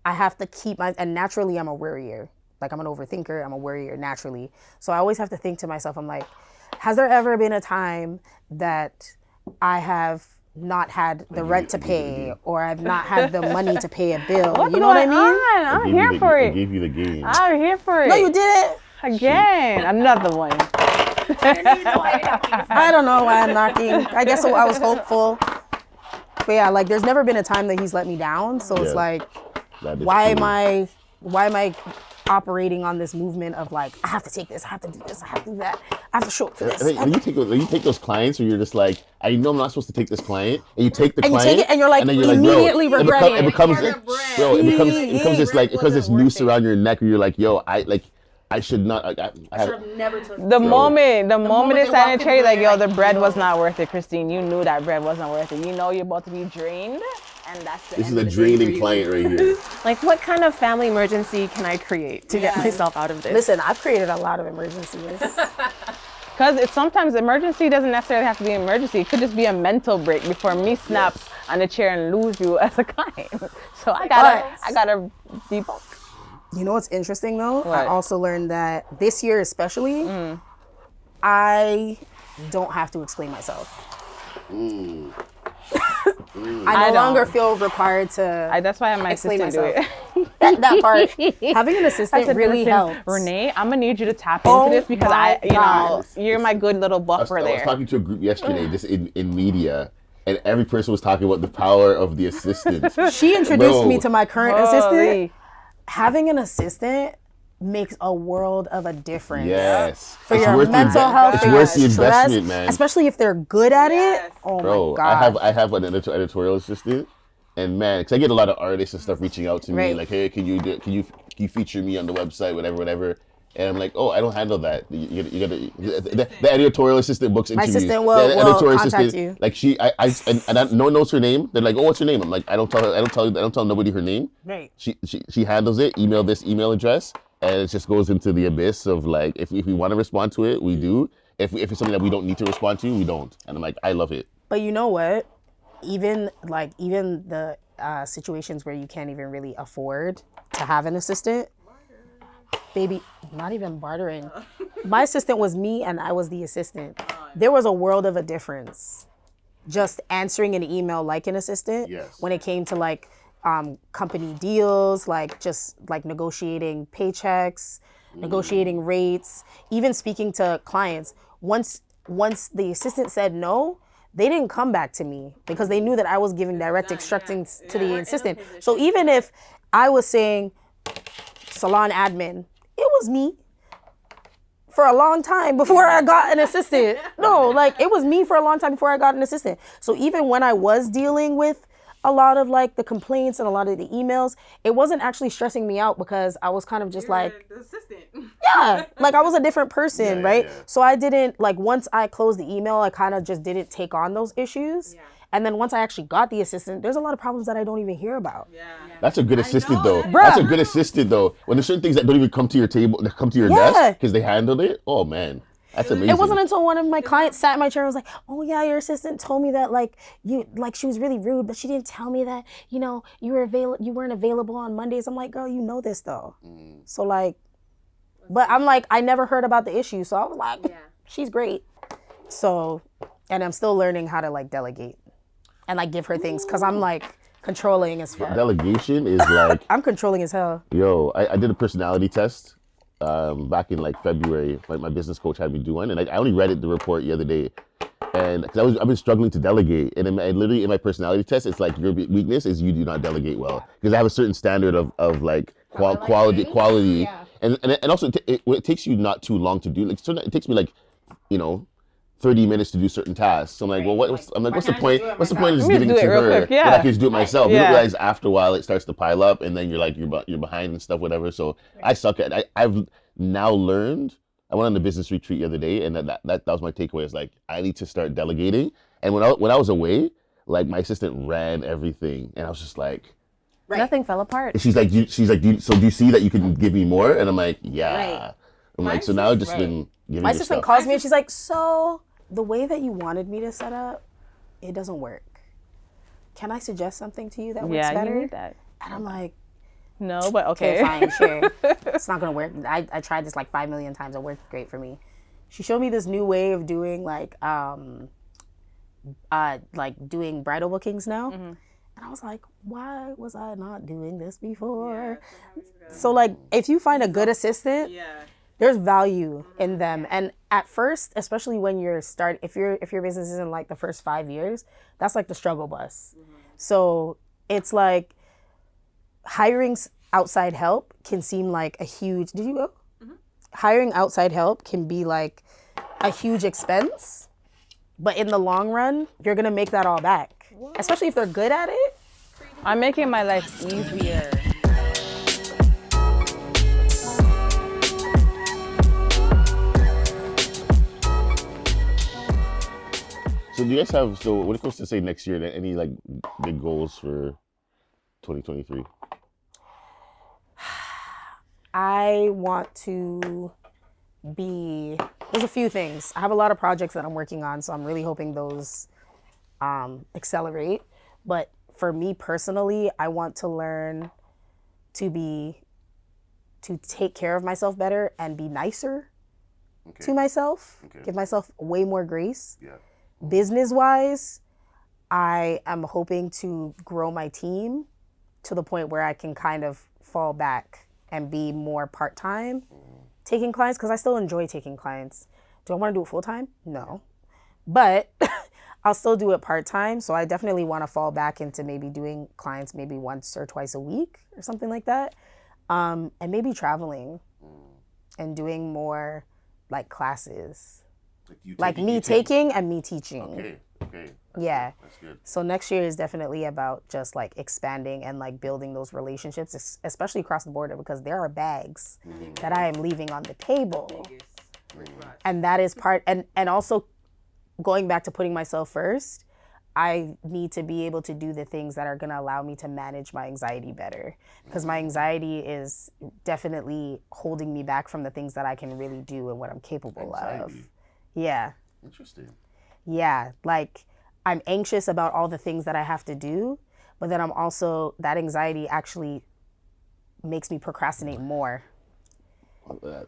I have to and naturally I'm a worrier. Like, I'm an overthinker, I'm a worrier naturally. So I always have to think to myself, I'm like, has there ever been a time that I have not had the rent to pay, or I've not had the money to pay a bill? What's you know what I mean? I'm here for it. I gave you the game. I'm here for it. No, you didn't. Again, another one. I don't know why I'm knocking. I guess I was hopeful. But yeah, like, there's never been a time that he's let me down. So it's like, why am I operating on this movement of like, I have to take this, I have to do this, I have to do that, I have to show up for this. When you take those clients where you're just like, I know I'm not supposed to take this client, and you take the client, you take it and you're like, immediately regretting it. It becomes this noose around your neck where you're like, yo, I should not. I should have never took the moment it's sanitary, like, yo, the bread was not worth it, Christine. You knew that bread wasn't worth it. You know you're about to be drained, and that's the This is a draining client right here. Like, what kind of family emergency can I create to get myself out of this? Listen, I've created a lot of emergencies. Because sometimes emergency doesn't necessarily have to be an emergency. It could just be a mental break before me snap on the chair and lose you as a client. So I gotta debunk. You know what's interesting though? What? I also learned that this year especially, I don't have to explain myself. I no longer feel required to that's why my assistant do it. that part. Having an assistant really helps. Renee, I'm gonna need you to tap into this because you're my good little buffer there. I was talking to a group yesterday, just in media, and every person was talking about the power of the assistant. She introduced me to my current assistant. having an assistant makes a world of a difference. Yes. For your mental health, it's for worth your the stress, investment, man. especially if they're good at it. Oh Bro, my god. I have an editorial assistant, and man, because I get a lot of artists and stuff reaching out to me Right. like, hey, can you feature me on the website, whatever. And I'm like, oh, I don't handle that. You gotta the editorial assistant books My interviews. assistant The will editorial contact assistant, you. like no one knows her name. They're like, oh, what's her name? I'm like, I don't tell nobody her name. Right. She handles it. Email this email address, and it just goes into the abyss of like, if we want to respond to it, we do. If it's something that we don't need to respond to, we don't. And I'm like, I love it. But you know what? Even the situations where you can't even really afford to have an assistant, baby, not even bartering. My assistant was me and I was the assistant. There was a world of a difference just answering an email like an assistant when it came to like company deals, like just like negotiating paychecks, negotiating rates, even speaking to clients. Once the assistant said no, they didn't come back to me because they knew that I was giving direct instructions to the assistant. So even if I was saying salon admin, it was me for a long time before I got an assistant. No, like it was me for a long time before I got an assistant. So even when I was dealing with a lot of like the complaints and a lot of the emails, it wasn't actually stressing me out because I was kind of just like, the assistant. yeah, like I was a different person, right? yeah. So I didn't, like once I closed the email, I kind of just didn't take on those issues. And then once I actually got the assistant, there's a lot of problems that I don't even hear about. That's a good assistant though. Bruh. That's a good assistant though. When there's certain things that don't even come to your table, that come to your desk because they handled it. Oh man, that's amazing. It wasn't until one of my clients sat in my chair and was like, "Oh yeah, your assistant told me that like she was really rude, but she didn't tell me that you weren't available on Mondays." I'm like, "Girl, you know this though." So like, but I'm like, I never heard about the issue, so I was like, "She's great." So, and I'm still learning how to like delegate and like give her things because I'm like controlling as fuck. Delegation is like, I'm controlling as hell. yo, I did a personality test back in like February. Like my business coach had me do one, and I only read the report the other day, and because I've been struggling to delegate, and literally in my personality test, it's like your weakness is you do not delegate well because I have a certain standard of like quality, and also it takes you not too long to do. Like so it takes me like 30 minutes to do certain tasks. So I'm like, well, what's the point? What's the point of just giving it to her? Quick, When I can just do it myself. You Yeah. don't realize after a while it starts to pile up, and then you're like you're behind and stuff, whatever. So I suck at it. I've now learned. I went on a business retreat the other day, and that was my takeaway. Is like I need to start delegating. And when I was away, like my assistant ran everything, and I was just like, Nothing fell apart. she's like, so do you see that you can give me more? And I'm like, yeah. Right. I'm like, so now I've just been giving My you assistant stuff. calls me and she's like, "So the way that you wanted me to set up, it doesn't work. Can I suggest something to you that works Yeah, better?" you need that. And I'm like, No, but "Okay, okay. fine, sure. It's not gonna work. I tried this like 5 million times. It worked great for me." She showed me this new way of doing like doing bridal bookings now. And I was like, why was I not doing this before? So like if you find a good assistant, there's value in them. And at first, especially when you're if your business isn't like the first 5 years, that's like the struggle bus. So it's like hiring outside help can seem like a huge, did you go? Hiring outside help can be like a huge expense, but in the long run, you're gonna make that all back. Especially if they're good at it. I'm making my life easier. So do you guys have, so when it comes to say next year, any like big goals for 2023? I want to there's a few things. I have a lot of projects that I'm working on, so I'm really hoping those accelerate. But for me personally, I want to learn to take care of myself better and be nicer to myself, give myself way more grace. Business-wise, I am hoping to grow my team to the point where I can kind of fall back and be more part-time taking clients, because I still enjoy taking clients. Do I want to do it full-time? No. But I'll still do it part-time, so I definitely want to fall back into maybe doing clients maybe once or twice a week or something like that. And maybe traveling and doing more like classes. Like me taking and me teaching. Okay. Yeah. That's good. So next year is definitely about just like expanding and like building those relationships, especially across the border, because there are bags that I am leaving on the table. And that is part, and also going back to putting myself first, I need to be able to do the things that are going to allow me to manage my anxiety better, because my anxiety is definitely holding me back from the things that I can really do and what I'm capable of. Yeah. Interesting. Yeah. Like I'm anxious about all the things that I have to do, but then I'm also, that anxiety actually makes me procrastinate more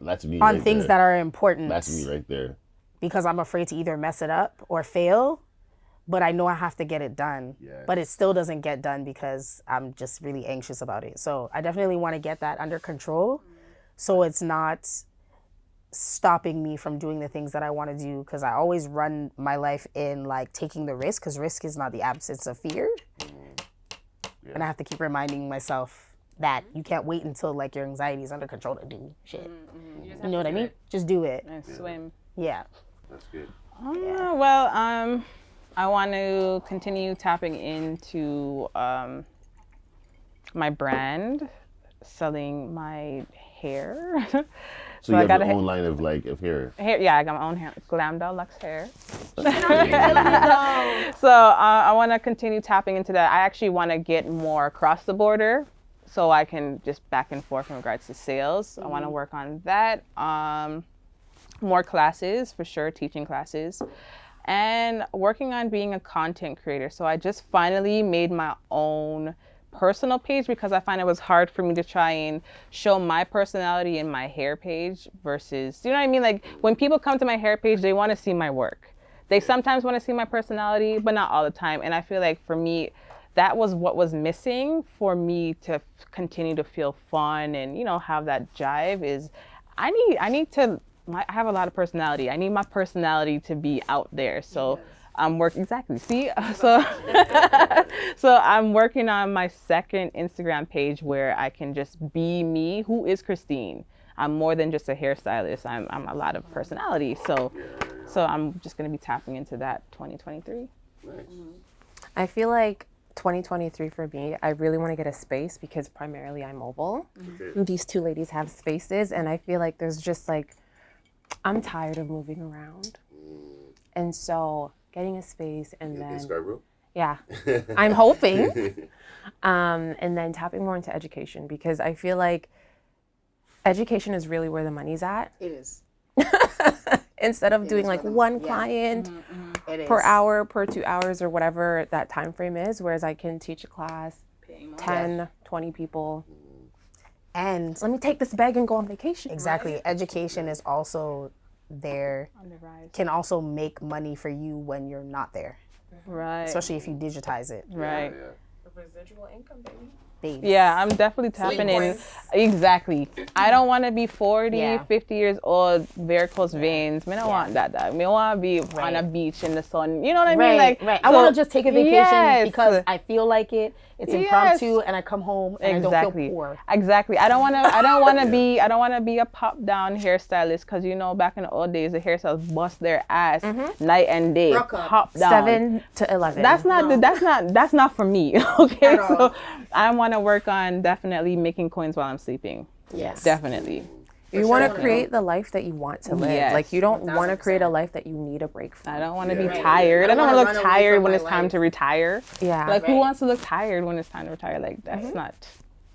That's me on right things there. that are important. That's me right there. Because I'm afraid to either mess it up or fail, but I know I have to get it done. Yes. But it still doesn't get done because I'm just really anxious about it. So I definitely want to get that under control so it's not stopping me from doing the things that I want to do, because I always run my life in like taking the risk, because risk is not the absence of fear. And I have to keep reminding myself that you can't wait until like your anxiety is under control to do shit. You know what I mean? Just do it. And swim. Yeah. That's good. Well, I want to continue tapping into my brand, selling my hair. So you I have got your a own line of like of hair. hair. Yeah, I got my own hair, Glam Doll Luxe hair. So I want to continue tapping into that. I actually want to get more across the border, so I can just back and forth in regards to sales. I want to work on that. More classes for sure, teaching classes, and working on being a content creator. So I just finally made my own personal page, because I find it was hard for me to try and show my personality in my hair page versus, you know what I mean? Like when people come to my hair page, they want to see my work. They sometimes want to see my personality, but not all the time. And I feel like for me, that was what was missing for me to continue to feel fun and, you know, have that jive is I have a lot of personality. I need my personality to be out there. So I'm exactly. See, so I'm working on my second Instagram page where I can just be me. Who is Christine? I'm more than just a hairstylist. I'm a lot of personality. So I'm just gonna be tapping into that 2023. Nice. I feel like 2023 for me, I really want to get a space because primarily I'm mobile. These two ladies have spaces, and I feel like there's just like, I'm tired of moving around. And so getting a space and then, In Scarborough? yeah, I'm hoping. And then tapping more into education, because I feel like education is really where the money's at. It is. Instead of doing like one client per hour, per 2 hours, or whatever that time frame is, whereas I can teach a class, 10, 20 people. And Let me take this bag and go on vacation. exactly, education is also there, On the rise. can also make money for you when you're not there, Right. especially if you digitize it. Right. Residual income, baby. Baby. Yeah, I'm definitely tapping in. Exactly. I don't want to be 40, Yeah. 50 years old, varicose veins. I don't want that. I want to be on a beach in the sun. You know what I mean? Like, Right. I so- want to just take a vacation Yes. because I feel like it. It's impromptu, and I come home and I don't feel poor. Exactly. I don't want to be a pop down hairstylist, because you know back in the old days the hairstylists bust their ass night and day, pop down. 7 to 11. That's not for me. Okay, so I want to work on definitely making coins while I'm sleeping. Yes. Definitely. You want to create the life that you want to live. Yes. Like, you don't want to create a life that you need a break from. I don't want to be Yeah. tired. I don't want to wanna look run away tired from when my it's time life. to retire. Yeah. Like, who wants to look tired when it's time to retire? Like, that's not.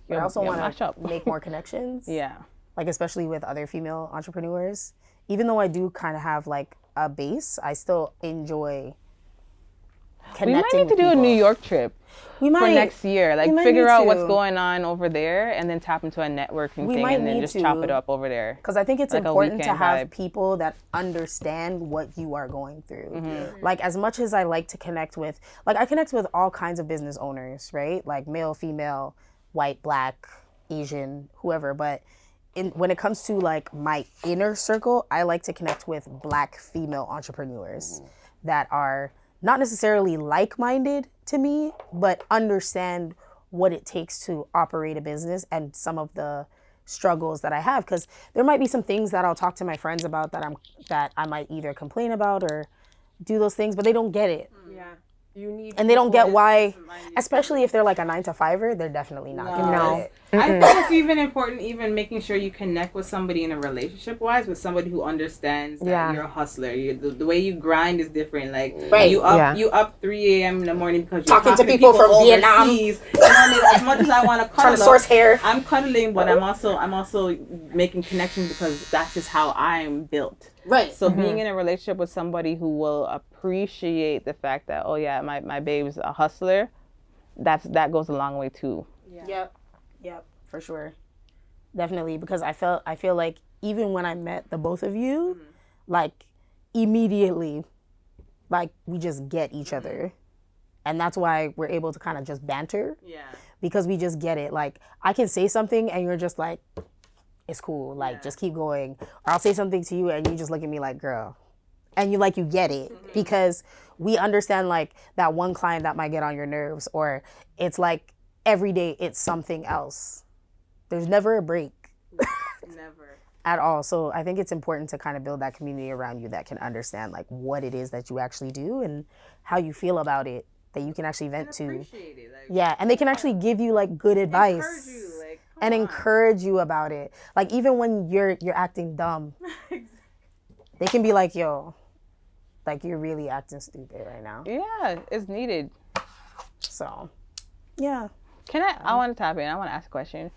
But I also mash want up. to make more connections. Yeah. Like especially with other female entrepreneurs. Even though I do kind of have like a base, I still enjoy We connecting might need to with do a people. New York trip We might for next year. Like, we might figure need out what's to. going on over there and then tap into a networking We thing might and then need just chop it to. up over there. Because I think it's Like a important to weekend have vibe. people that understand what you are going through. Mm-hmm. Like, as much as I like to connect with, like, I connect with all kinds of business owners, right? Like male, female, white, black, Asian, whoever. But when it comes to like my inner circle, I like to connect with black female entrepreneurs that are not necessarily like-minded to me, but understand what it takes to operate a business and some of the struggles that I have, because there might be some things that I'll talk to my friends about that I might either complain about or do those things, but they don't get it. Yeah. You need And they don't get why, especially if they're like a 9-to-5er, they're definitely not gonna get it. I think it's even important, even making sure you connect with somebody in a relationship wise, with somebody who understands that you're a hustler. The way you grind is different. Like you up 3 a.m. in the morning because you're talking to people from Vietnam. You know what I mean? As much as I want to cuddle, trying to source hair, I'm cuddling, but I'm also making connections because that's just how I'm built. Right. So being in a relationship with somebody who will appreciate the fact that, oh yeah, my babe's a hustler, that goes a long way too. Yeah. Yep, for sure. Definitely, because I feel like even when I met the both of you, like immediately, like we just get each other. And that's why we're able to kind of just banter. Yeah. Because we just get it. Like I can say something and you're just like, it's cool. Like just keep going. Or I'll say something to you and you just look at me like, girl. And you get it because we understand like that one client that might get on your nerves, or it's like every day it's something else. There's never a break. Never. At all. So I think it's important to kind of build that community around you that can understand like what it is that you actually do and how you feel about it, that you can actually vent to. Appreciate it. Like, yeah, and they can actually give you like good advice. Encourage you, like, and encourage you about it. Like even when you're acting dumb, they can be like, yo, like you're really acting stupid right now. Yeah, it's needed. So, yeah. I want to tap in. I want to ask a question.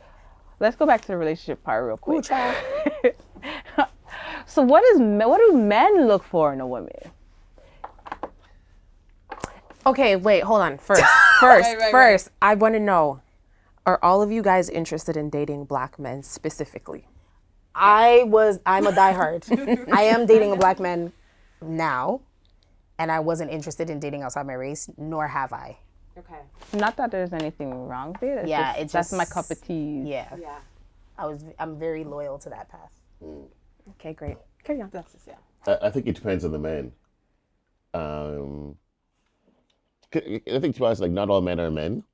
Let's go back to the relationship part real quick. Ooh, child. So what do men look for in a woman? Okay, wait, hold on. First, I want to know, are all of you guys interested in dating black men specifically? I'm a diehard. I am dating a black man now, and I wasn't interested in dating outside my race, nor have I. Okay. Not that there's anything wrong with it. That's my cup of tea. Yeah. I'm very loyal to that path. Okay, great. Carry on. I think it depends on the man. I think to be honest, like not all men are men.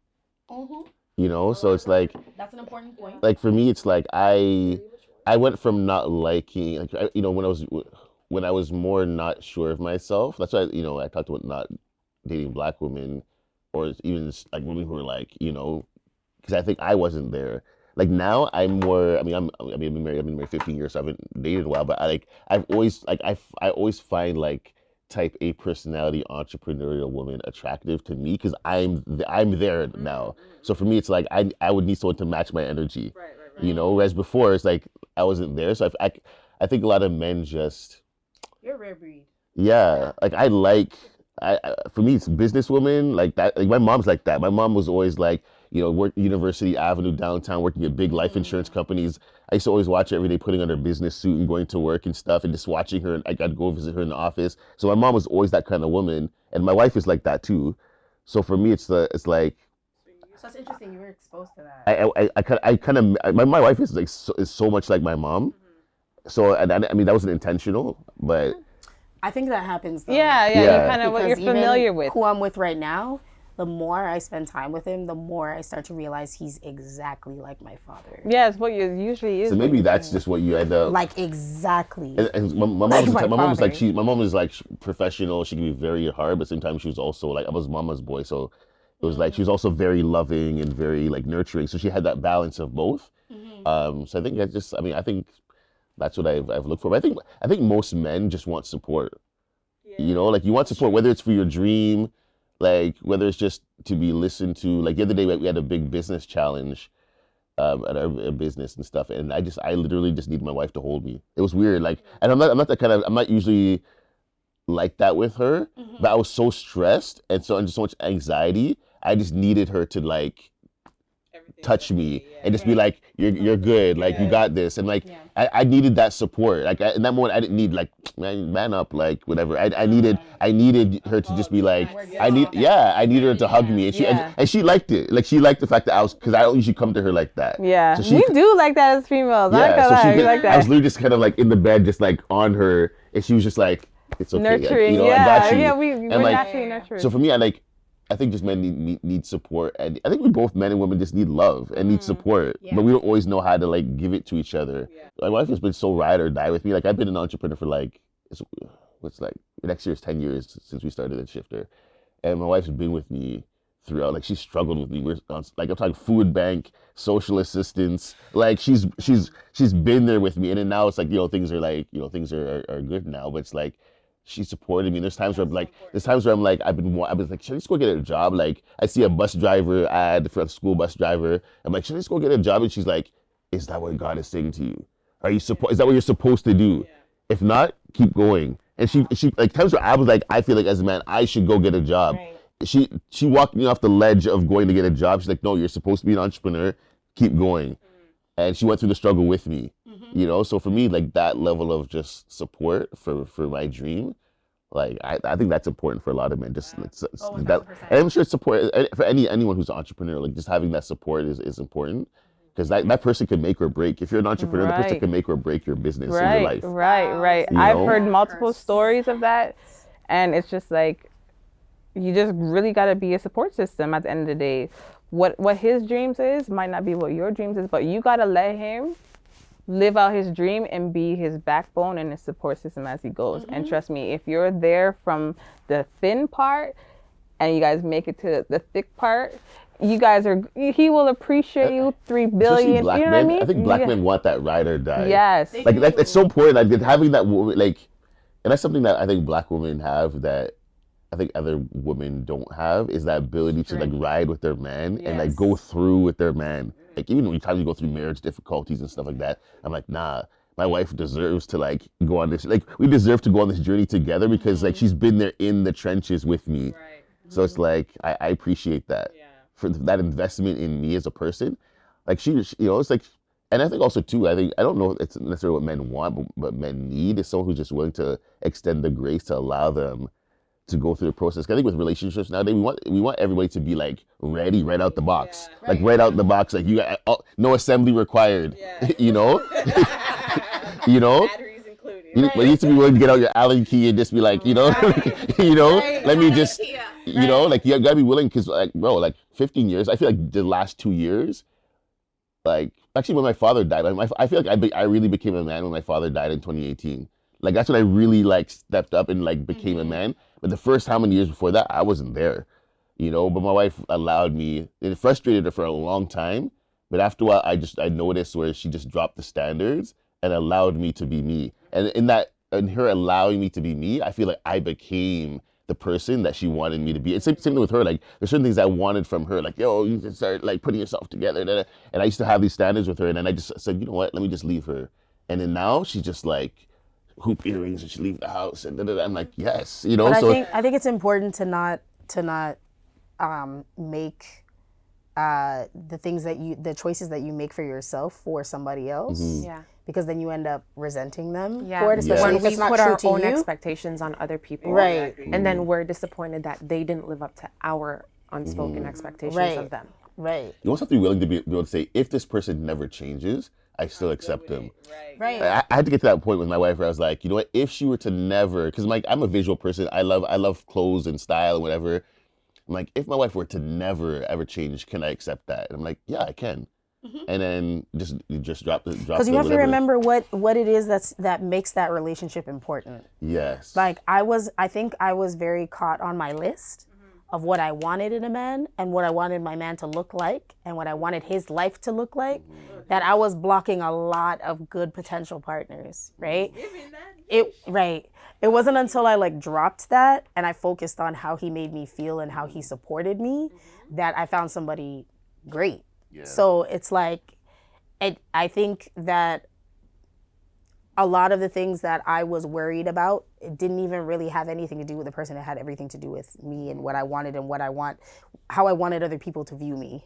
You know, so it's like that's an important point. Like for me, it's like I went from not liking, like when I was more not sure of myself. That's why I talked about not dating black women, or even like women who are like because I think I wasn't there. Like now I'm more. I've been married 15 years, so I haven't dated in a while. But I always find like type A personality entrepreneurial woman attractive to me because I'm there now. So for me, it's like I would need someone to match my energy. Right. Whereas before it's like I wasn't there. So I think a lot of men just. You're a rare breed. Yeah, like for me it's businesswoman like that. Like my mom's like that. My mom was always like work University Avenue downtown, working at big life insurance companies. I used to always watch her every day putting on her business suit and going to work and stuff, and just watching her. And I'd go visit her in the office. So my mom was always that kind of woman, and my wife is like that too. So for me, it's like. So it's interesting you were exposed to that. I kind of my wife is like is so much like my mom. So and I mean that wasn't intentional, but. I think that happens though. Yeah. You kind of what you're familiar with. Who I'm with right now, the more I spend time with him, the more I start to realize he's exactly like my father. Yeah, it's what you usually is. So maybe that's just what you end up like exactly. And my mom was like professional. She could be very hard, but sometimes she was also like I was mama's boy, so it was like she was also very loving and very like nurturing. So she had that balance of both. So I think I think that's what I've looked for. But I think most men just want support. Yeah. Like you want support, whether it's for your dream, like whether it's just to be listened to. Like the other day we had a big business challenge at our business and stuff, and I literally just needed my wife to hold me. It was weird. Like, and I'm not usually like that with her, but I was so stressed and so under so much anxiety. I just needed her to like touch me and just be like, you're good, like you got this, and like I needed that support. Like in that moment, I didn't need like man up, like whatever. I needed her to just be like, I needed her to hug me, and she liked it. Like she liked the fact that because I don't usually come to her like that. Yeah, so we do like that as females. Yeah, we like that. I was literally just kind of like in the bed, just like on her, and she was just like, it's okay, nurturing. I got you. We're like, naturally nurturing. So for me, I think just men need support, and I think we both, men and women, just need love and need support, but we don't always know how to like give it to each other. My wife has been so ride or die with me. Like I've been an entrepreneur for like next year's 10 years since we started at Shifter, and my wife's been with me throughout. Like she's struggled with me. We're on, like I'm talking food bank, social assistance. Like she's been there with me, and then now it's like things are like things are good now, but it's like. She supported me. There's times where I'm like, I've been like, should I just go get a job? Like, I see a bus driver ad for a school bus driver. I'm like, should I just go get a job? And she's like, is that what God is saying to you? Is that what you're supposed to do? Yeah. If not, keep going. And she like times where I was like, I feel like as a man, I should go get a job. Right. She walked me off the ledge of going to get a job. She's like, no, you're supposed to be an entrepreneur. Keep going. And she went through the struggle with me. So for me, like that level of just support for my dream, like I think that's important for a lot of men. Just that, and I'm sure support for anyone who's an entrepreneur, like just having that support is important, because that person can make or break. If you're an entrepreneur, the person can make or break your business in your life. Right. I've heard multiple stories of that, and it's just like you just really got to be a support system at the end of the day. What his dreams is might not be what your dreams is, but you got to let him live out his dream and be his backbone and his support system as he goes. And trust me, if you're there from the thin part and you guys make it to the thick part, he will appreciate you 3 billion. You know what I mean? I think black men want that ride or die. Yes. Like it's so important. Like having that woman, like, and that's something that I think black women have that I think other women don't have, is that ability to like ride with their man and like go through with their man. Like even when times you go through marriage difficulties and stuff like that, I'm like, nah, my wife deserves to like go on this, like we deserve to go on this journey together, because like she's been there in the trenches with me. Right. So it's like, I appreciate that for that investment in me as a person. Like she it's like, and I think also too, I don't know if it's necessarily what men want, but what men need is someone who's just willing to extend the grace to allow them to go through the process. I think with relationships nowadays, we want everybody to be like ready right out the box, right out the box. Like you got no assembly required, Batteries included. You need to be willing to get out your Allen key and just be like, let me just, like you gotta be willing, because like, bro, like 15 years, I feel like the last 2 years, like actually when my father died, I feel like I really became a man when my father died in 2018. Like that's when I really like stepped up and like became a man. But the first how many years before that, I wasn't there, but my wife allowed me. It frustrated her for a long time, but after a while, I noticed where she just dropped the standards and allowed me to be me. And in her allowing me to be me, I feel like I became the person that she wanted me to be. It's same thing with her. Like there's certain things I wanted from her, like, yo, you can start like putting yourself together. And I used to have these standards with her, and then I just said, you know what, let me just leave her. And then now she's just like, hoop earrings and she leave the house, and I'm like, yes, But I think it's important to not make the choices that you make for yourself for somebody else. Because then you end up resenting them for it, especially if it's not true to you. When we put our own expectations on other people, right? And then we're disappointed that they didn't live up to our unspoken expectations of them. Right. You also have to be willing to be able to say, if this person never changes, I still accept them. Right. I had to get to that point with my wife where I was like, you know what? If she were to never, because I'm a visual person, I love clothes and style and whatever. I'm like, if my wife were to never ever change, can I accept that? And I'm like, yeah, I can. And then just drop the. Because you have to remember what it is that makes that relationship important. Yes. Like I think I was very caught on my list of what I wanted in a man and what I wanted my man to look like and what I wanted his life to look like, that I was blocking a lot of good potential partners, right? It wasn't until I like dropped that and I focused on how he made me feel and how he supported me that I found somebody great. Yeah. So it's like, I think that a lot of the things that I was worried about, it didn't even really have anything to do with the person. It had everything to do with me and what I wanted and how I wanted other people to view me.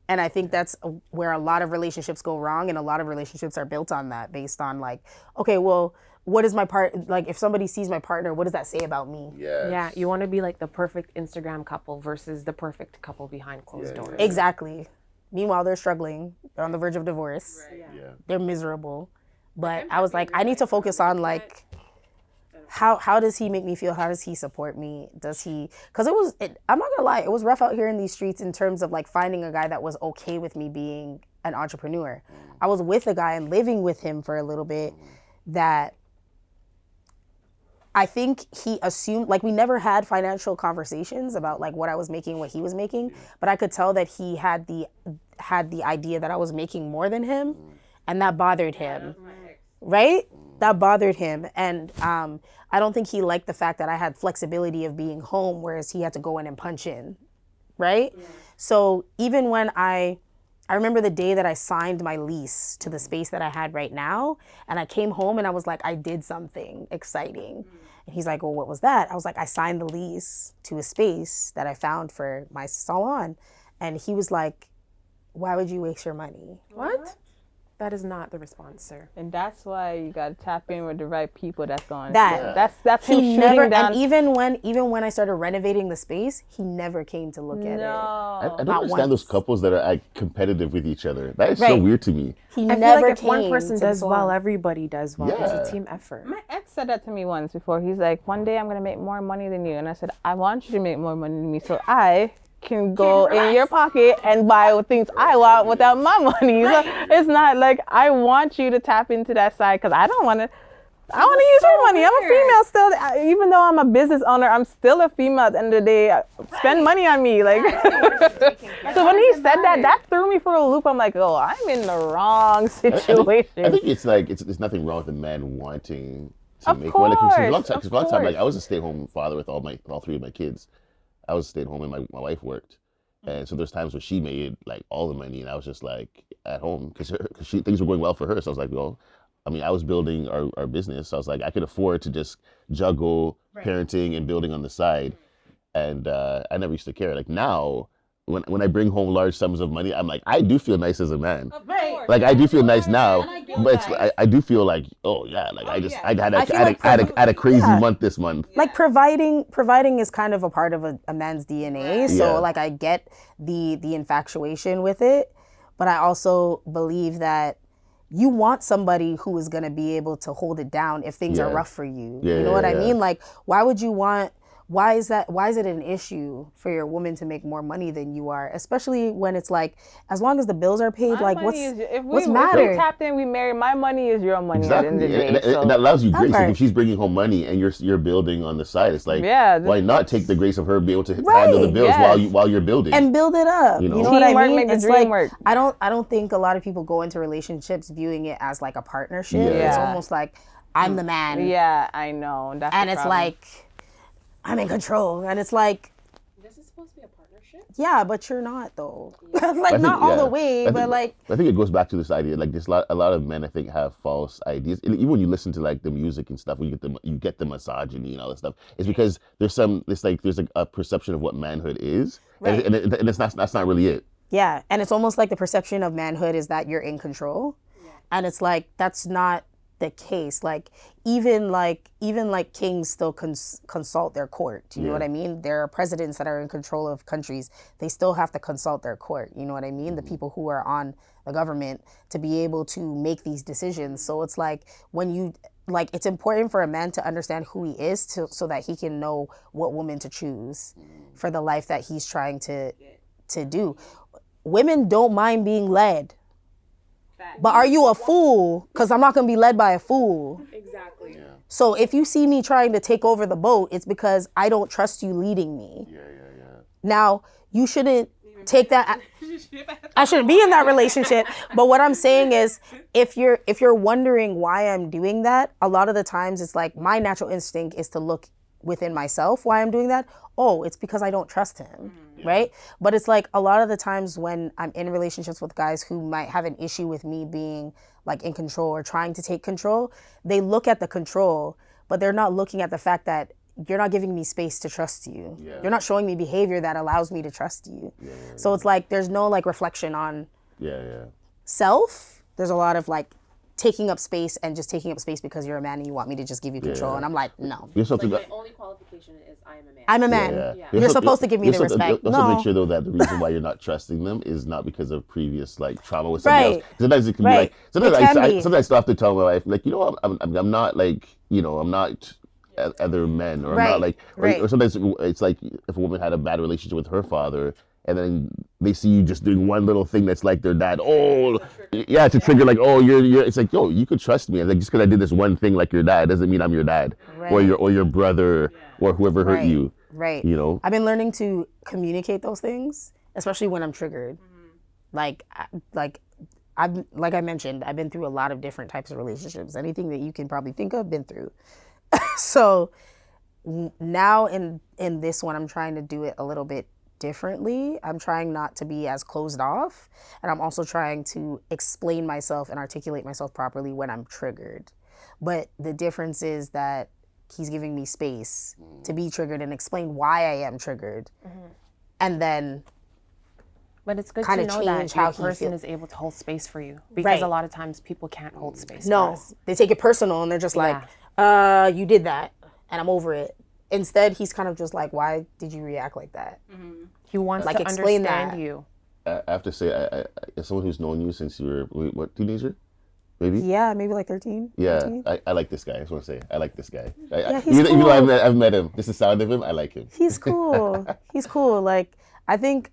And I think that's where a lot of relationships go wrong, and a lot of relationships are built on that, based on like, okay, well, what is my part? Like, if somebody sees my partner, what does that say about me? Yes. Yeah, you want to be like the perfect Instagram couple versus the perfect couple behind closed doors. Exactly. Meanwhile, they're struggling. They're on the verge of divorce. Right. Yeah. They're miserable. But I was like, I need to focus on like how does he make me feel? How does he support me? Does he, because I'm not gonna lie, it was rough out here in these streets in terms of like finding a guy that was okay with me being an entrepreneur. I was with a guy and living with him for a little bit that I think he assumed, like we never had financial conversations about like what I was making, what he was making, but I could tell that he had the idea that I was making more than him, and that bothered him, right? That bothered him, and I don't think he liked the fact that I had flexibility of being home, whereas he had to go in and punch in, right? Yeah. So even when I remember the day that I signed my lease to the space that I had right now, and I came home and I was like, I did something exciting. And he's like, well, what was that? I was like, I signed the lease to a space that I found for my salon. And he was like, why would you waste your money? What? That is not the response, sir. And that's why you gotta tap in with the right people that's going. That's him he shooting never down. And even when I started renovating the space, he never came to look at it. I don't understand those couples that are like competitive with each other. That is Right. so weird to me. He I never feel like if came one person to the does well, salon. everybody does well. Yeah. It's a team effort. My ex said that to me once before. He's like, one day I'm gonna make more money than you, and I said, I want you to make more money than me, so I can go in your pocket and buy things I want without my money. So it's not like I want you to tap into that side because I don't want to. I want to use your money. I'm a female still. Even though I'm a business owner, I'm still a female at the end of the day. Spend money on me. Like, so when he said that, that threw me for a loop. I'm like, oh, I'm in the wrong situation. I think it's like, it's nothing wrong with a man wanting to Of make money. course, For a long of time, like course. I was a stay-at-home father with all three of my kids. I was a stay-at-home and my wife worked. And so there's times where she made like all the money and I was just like at home because things were going well for her. So I was like, well, I mean, I was building our business. So I was like, I could afford to just juggle parenting and building on the side. And I never used to care. Like now, when I bring home large sums of money, I'm like, I do feel nice as a man. Like I do feel nice now, but it's, I do feel like, oh yeah, like I had a crazy month this month. Like providing is kind of a part of a man's DNA. So like I get the infatuation with it, but I also believe that you want somebody who is going to be able to hold it down if things are rough for you. You know what I mean? Like why is it an issue for your woman to make more money than you are? Especially when it's like, as long as the bills are paid, like what's matter? If we tapped in, we married, my money is your money at the end of the day. And that allows you grace. Like if she's bringing home money and you're building on the side, it's like, why not take the grace of her being able to handle the bills while you're building and build it up? You know what I mean? Make the it's dream like work. I don't think a lot of people go into relationships viewing it as like a partnership. It's almost like I'm the man. Yeah, I know. That's and the it's problem. like I'm in control, and it's like, This is supposed to be a partnership? yeah, but you're not though. Like not all the way, but like I think it goes back to this idea. Like there's a lot of men I think have false ideas. Even when you listen to like the music and stuff, when you get the misogyny and all that stuff. It's because there's a perception of what manhood is, and it's not, that's not really it. yeah, and it's almost like the perception of manhood is that you're in control, and it's like that's not the case. Like even kings still consult their court. You know what I mean? There are presidents that are in control of countries. They still have to consult their court. You know what I mean? The people who are on the government to be able to make these decisions. So it's like when you like, it's important for a man to understand who he is so that he can know what woman to choose for the life that he's trying to do. Women don't mind being led. But are you a fool? Because I'm not going to be led by a fool. Exactly. Yeah. So if you see me trying to take over the boat, it's because I don't trust you leading me. Yeah. Now, you shouldn't take that. I shouldn't be in that relationship. But what I'm saying is, if you're wondering why I'm doing that, a lot of the times it's like my natural instinct is to look within myself why I'm doing that. Oh, it's because I don't trust him. Right? But it's like a lot of the times when I'm in relationships with guys who might have an issue with me being like in control or trying to take control, they look at the control, but they're not looking at the fact that you're not giving me space to trust you. Yeah. You're not showing me behavior that allows me to trust you. So it's like there's no like reflection on self. There's a lot of like taking up space and just taking up space because you're a man and you want me to just give you control. And I'm like, no. Like my only qualification is I am a man. I'm a man. You're supposed to give me the respect. You also make sure though that the reason why you're not trusting them is not because of previous like trauma with somebody else. Sometimes it can be like sometimes I still have to tell my wife like, you know, I'm not like, you know, I'm not other men, or I'm not like, or sometimes it's like if a woman had a bad relationship with her father, and then they see you just doing one little thing that's like their dad. Oh, yeah, it's a trigger. Like, oh, you're. It's like, yo, you could trust me. Like, just because I did this one thing like your dad doesn't mean I'm your dad, or your brother, or whoever hurt you. Right. You know. I've been learning to communicate those things, especially when I'm triggered. Like I mentioned, I've been through a lot of different types of relationships. Anything that you can probably think of, been through. So now in this one, I'm trying to do it a little bit differently. I'm trying not to be as closed off, and I'm also trying to explain myself and articulate myself properly when I'm triggered. But the difference is that he's giving me space to be triggered and explain why I am triggered, and then but it's good to know that your person is able to hold space for you, because a lot of times people can't hold space for us. They take it personal and they're just like, you did that and I'm over it. Instead, he's kind of just like, why did you react like that? He wants to understand you. I have to say, as someone who's known you since you were, what, teenager? Maybe? Yeah, maybe like 13. Yeah, 14. I like this guy. I just want to say, I like this guy. He's even though I've met him, just the sound of him, I like him. He's cool. He's cool. Like, I think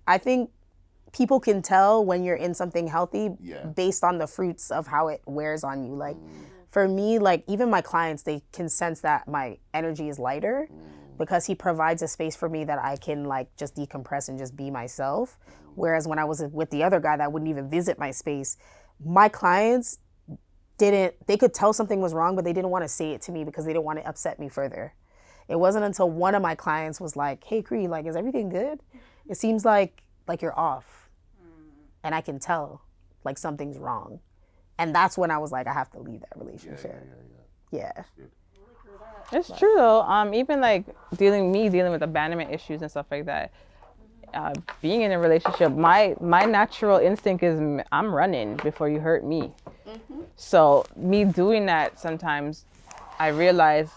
people can tell when you're in something healthy based on the fruits of how it wears on you. Like, for me, like, even my clients, they can sense that my energy is lighter because he provides a space for me that I can, like, just decompress and just be myself. Whereas when I was with the other guy that wouldn't even visit my space, my clients they could tell something was wrong, but they didn't want to say it to me because they didn't want to upset me further. It wasn't until one of my clients was like, hey, Cree, like, is everything good? It seems like you're off. And I can tell, like, something's wrong. And that's when I was like, I have to leave that relationship. Yeah. It's true though. Even like dealing with abandonment issues and stuff like that. Being in a relationship, my natural instinct is I'm running before you hurt me. So me doing that, sometimes I realize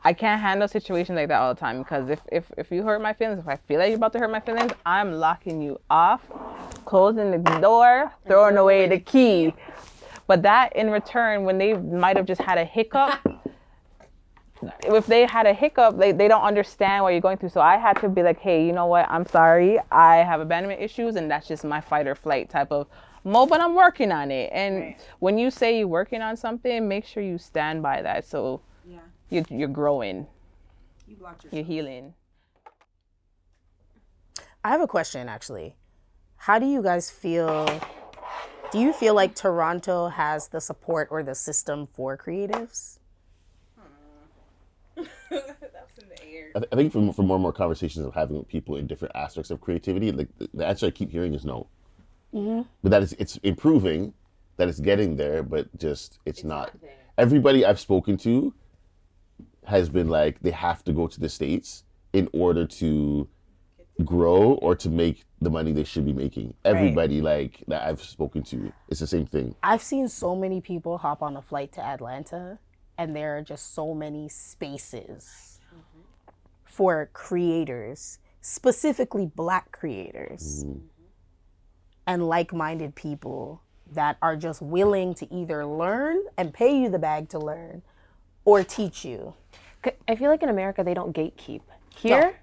I can't handle situations like that all the time, because if you hurt my feelings, if I feel like you're about to hurt my feelings, I'm locking you off, closing the door, throwing away the key. But that in return, when they might have just had a hiccup, if they had a hiccup, they don't understand what you're going through. So I had to be like, hey, you know what? I'm sorry. I have abandonment issues, and that's just my fight or flight type of mode, but I'm working on it. And when you say you're working on something, make sure you stand by that. So you're growing. You're healing. I have a question, actually. How do you guys feel? Do you feel like Toronto has the support or the system for creatives? That's in the air. I think for more and more conversations of having with people in different aspects of creativity, like the answer I keep hearing is no. But that it's improving, that it's getting there, but just it's not. Everybody I've spoken to has been like, they have to go to the States in order to grow or to make the money they should be making. Everybody like that I've spoken to, it's the same thing. I've seen so many people hop on a flight to Atlanta, and there are just so many spaces for creators, specifically Black creators, and like-minded people that are just willing to either learn and pay you the bag to learn or teach you. I feel like in America, they don't gatekeep. Here,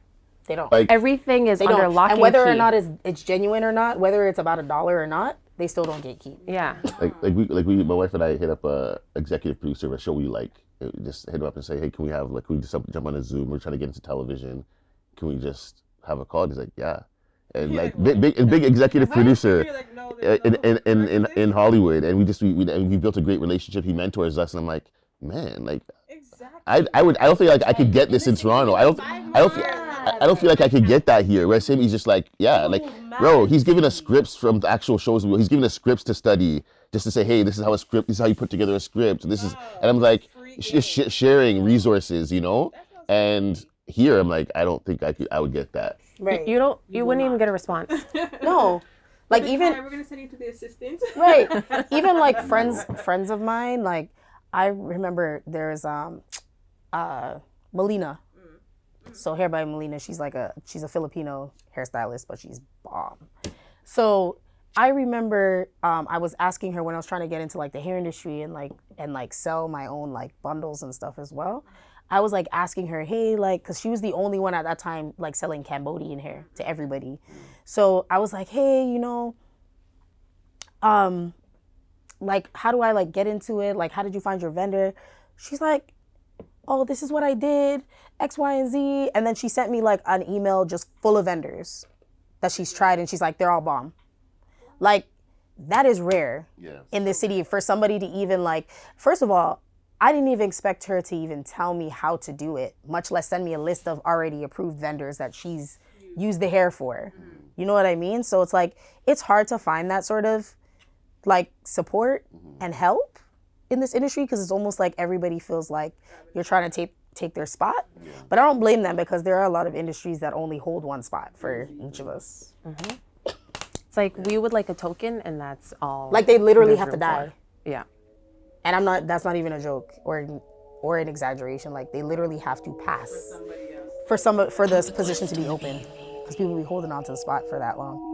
they don't. Like, everything is under lock and key. And whether or not it's genuine or not, whether it's about $1 or not, they still don't gatekeep. Yeah. My wife and I hit up a executive producer of a show we like. Just hit him up and say, hey, can we just jump on a Zoom? We're trying to get into television. Can we just have a call? And he's like, yeah. And big executive producer in Hollywood, and we built a great relationship. He mentors us, and I'm like, man, like, I don't feel like I could get this in Toronto. I don't feel like I could get that here. Whereas him, he's just like, yeah, like, bro, he's giving us scripts from the actual shows. He's giving us scripts to study, just to say, hey, this is how you put together a script. And I'm like, just sharing resources, you know. And here, I'm like, I don't think I would get that. Right. You wouldn't even get a response. No. Like, even we're gonna send you to the assistant. Right. Even like friends of mine, like, I remember there's Melina. So Hair by Melina, she's a Filipino hairstylist, but she's bomb. So I remember I was asking her when I was trying to get into like the hair industry and sell my own like bundles and stuff as well. I was like asking her, hey, like, because she was the only one at that time like selling Cambodian hair to everybody. So I was like, hey, you know, like, how do I like get into it? Like, how did you find your vendor? She's like, oh, this is what I did, X, Y, and Z. And then she sent me like an email just full of vendors that she's tried. And she's like, they're all bomb. Like, that is rare in this city for somebody to even like, first of all, I didn't even expect her to even tell me how to do it, much less send me a list of already approved vendors that she's used the hair for. You know what I mean? So it's like, it's hard to find that sort of like support and help in this industry, because it's almost like everybody feels like you're trying to take their spot. But I don't blame them, because there are a lot of industries that only hold one spot for each of us. It's like we would like a token, and that's all. Like they literally have to die. Yeah. And that's not even a joke or an exaggeration. Like they literally have to pass for this position to be open, because people be holding on to the spot for that long.